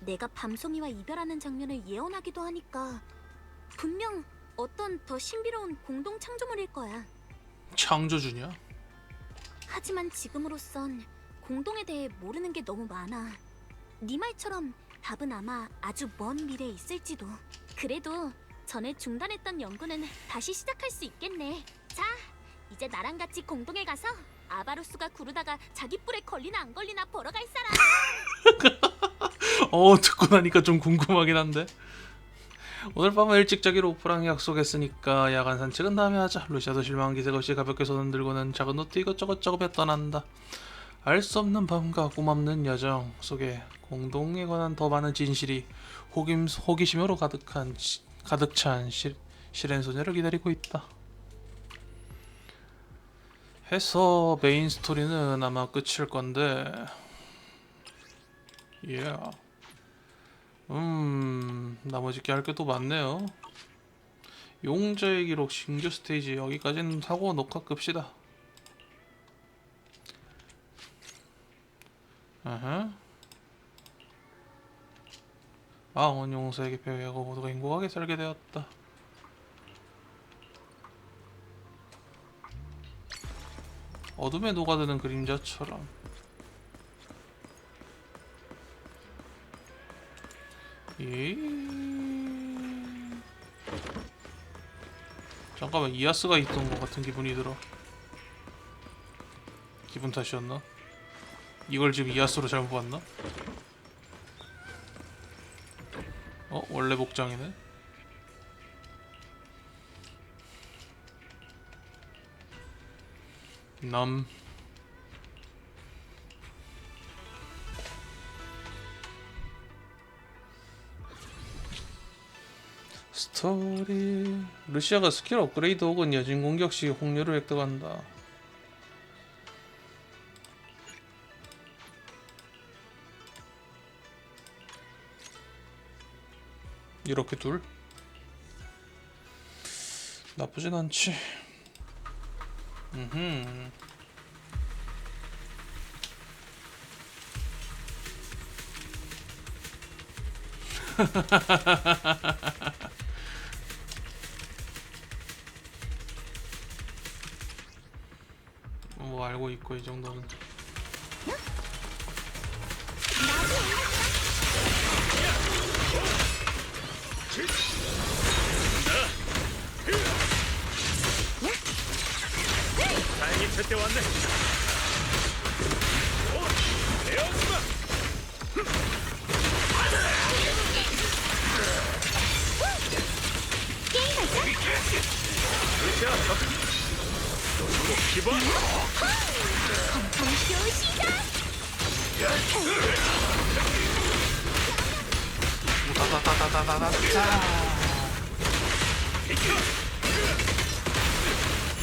내가 밤송이와 이별하는 장면을 예언하기도 하니까 분명 어떤 더 신비로운 공동 창조물일 거야. 창조주냐? 하지만 지금으로선 공동에 대해 모르는 게 너무 많아. 네 말처럼 답은 아마 아주 먼 미래에 있을지도. 그래도 전에 중단했던 연구는 다시 시작할 수 있겠네. 자, 이제 나랑 같이 공동에 가서 아바로스가 구르다가 자기 뿔에 걸리나 안 걸리나 보러 갈 사람. 듣고 나니까 좀 궁금하긴 한데. 오늘 밤은 일찍 자기로 오프랑 약속했으니까 야간 산책은 다음에 하자. 루시아도 실망한 기색 없이 가볍게 손을 들고는 작은 노트 이것저것 적으며 떠난다. 알 수 없는 밤과 꿈없는 여정 속에 공동에 관한 더 많은 진실이 호기심으로 가득 찬 실행 소녀를 기다리고 있다. 해서 메인 스토리는 아마 끝일 건데, 나머지 게 할 게 또 많네요. 용자의 기록 신규 스테이지 여기까지는 하고 녹화 끕시다. 아온 용사에게 배회하고 모두가 행복하게 살게 되었다. 어둠에 녹아드는 그림자처럼. 잠깐만, 이아스가 있던 것 같은 기분이 들어. 기분 탓이었나? 이걸 지금 이아스로 잘못 봤나? 원래 복장이네. 스토리. 루시아가 스킬 업그레이드 혹은 여진 공격 시 홍료를 획득한다. 이렇게 둘? 나쁘진 않지. 뭐 알고 있고 이 정도는. 다행히 제때 왔네. 에어스마. 루시아, 꼭 기본.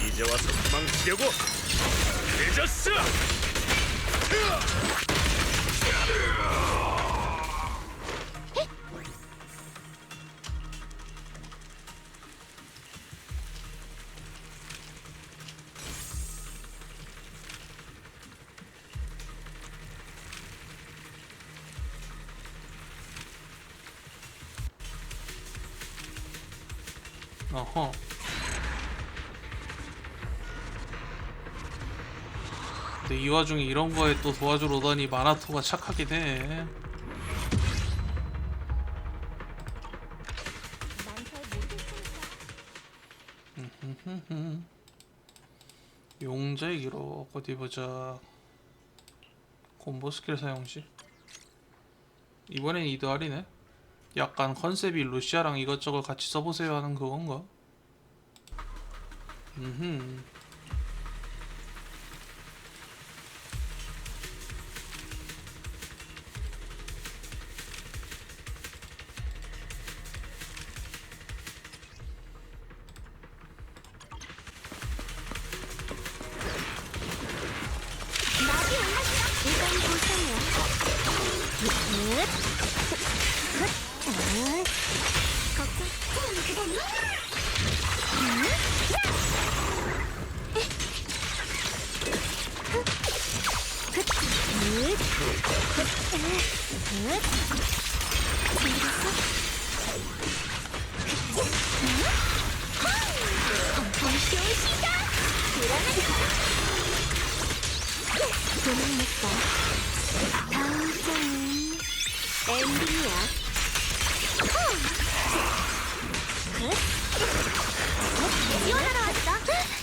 이제 와서 도망치려고 늦었어. 어허. 근데 이 와중에 이런 거에 또 도와주러 오다니 마나토가 착하긴 해. 용자의 기록 어디 보자. 콤보 스킬 사용시. 이번엔 이드알이네. 약간 컨셉이 루시아랑 이것저것 같이 써보세요 하는 그건가?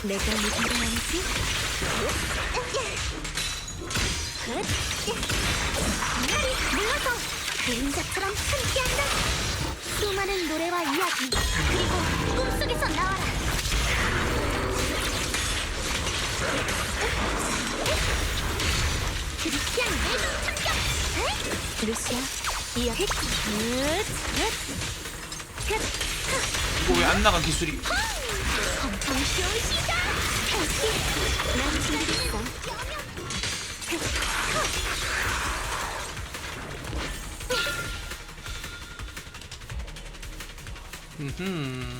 내가 무슨 말이지? 물러서 그림자처럼 함께한다. 수많은 노래와 이야기 그리고 꿈속에서 나와라. 크리스티안 내부 참격. 루시아 이야기. 이거 왜 안 나가 기술이? 정쇼시다. 난 준비됐어. 음.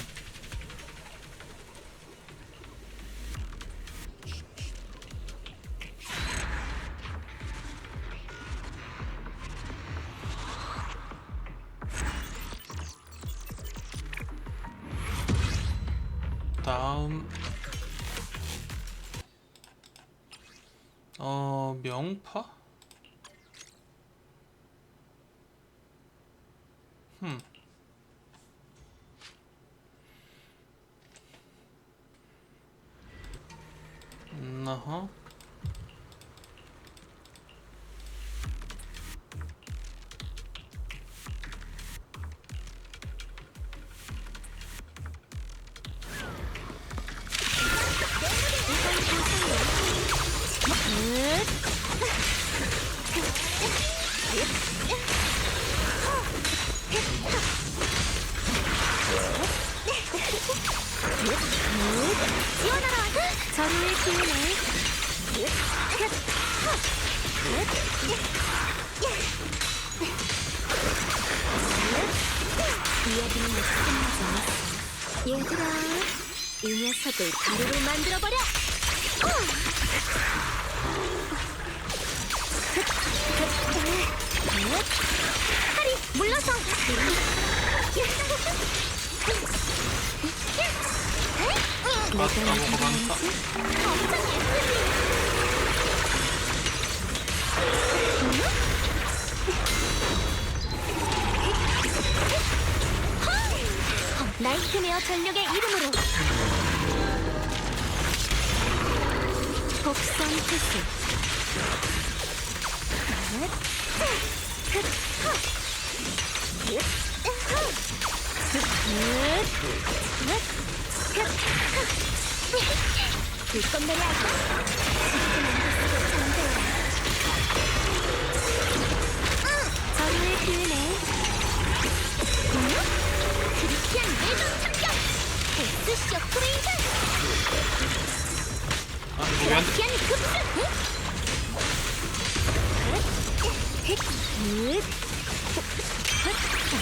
다음 명파? 어허. 전우의 기운을 이야기는 아직 끝나지 않았어. 얘들아, 이 녀석을 가루로 만들어버려! 하리, 물러서! 맞다 먹어봤다. 나이트메어 전력의 이름으로 복선 투수 불꽃놀이 하고 전우의 기운에 그리피한 내전 참격! 데스 쇼크레이드! 아 이거 왜 안 돼? 그리피한 급수!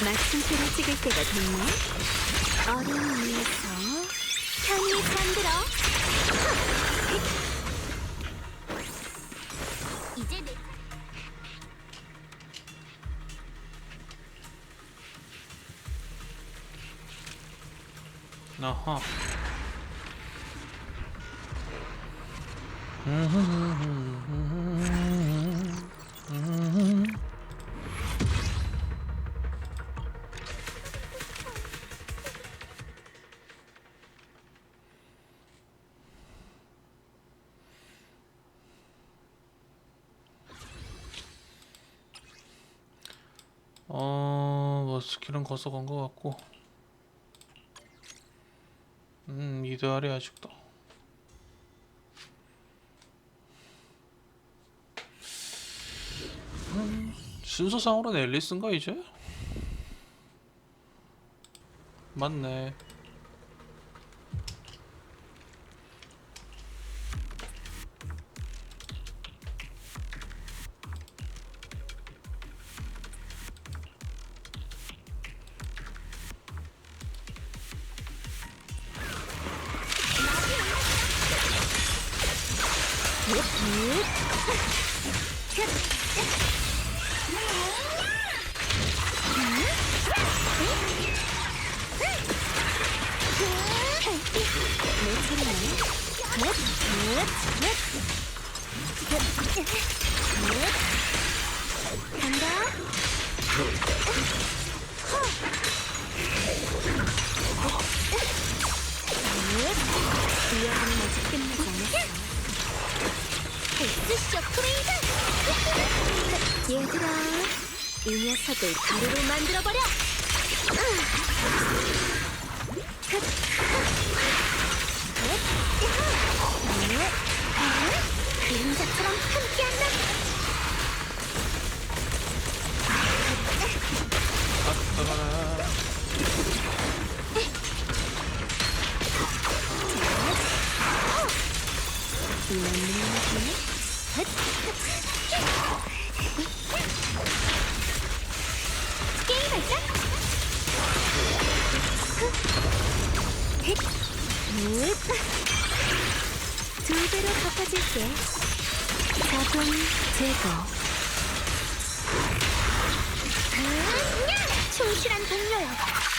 마침표를 찍을 때가 됐네. 어린 위에서 편히 잠들어. 이제 내 어허. 뭐 스킬은 거서간 것 같고, 이드알이 아직도. 순서상으로는 앨리스인가 이제? 맞네. 이야기는 아직 끝나지 않았어. 데스 쇼크레이드! 얘들아, 이 녀석을 가루로 만들어버려! 그림자처럼 함께한다! 따따라라. 발사. 두 배로 갚아줄게. 자동 제거. 충실한 동료여,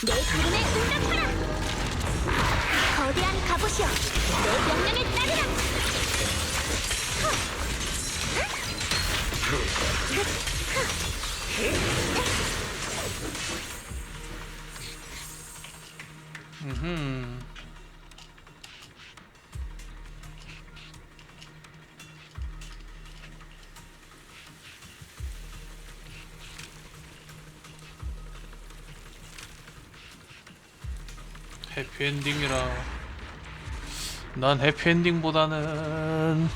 내 부름에 응답하라. 거대한 갑옷이여, 내 명령에 따르라. 음. 해피엔딩이라. 난 해피엔딩보다는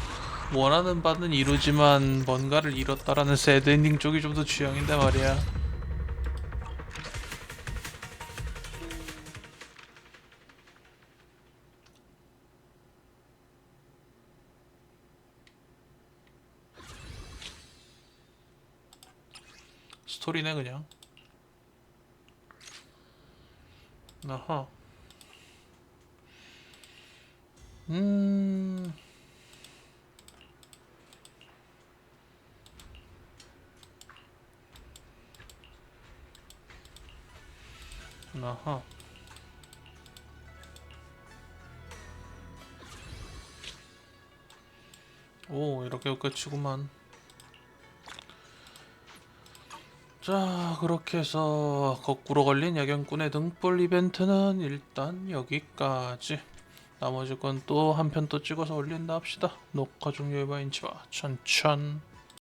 원하는 바는 이루지만 뭔가를 잃었다라는 새드엔딩 쪽이 좀 더 취향인데 말이야. 스토리네 그냥. 아하. 아하. 오, 이렇게 끝이구만. 자, 그렇게 해서 거꾸로 걸린 야경꾼의 등불 이벤트는 일단 여기까지. 나머지 건 또 한 편 또 찍어서 올린다 합시다. 녹화 종료해봐 인치바 천천.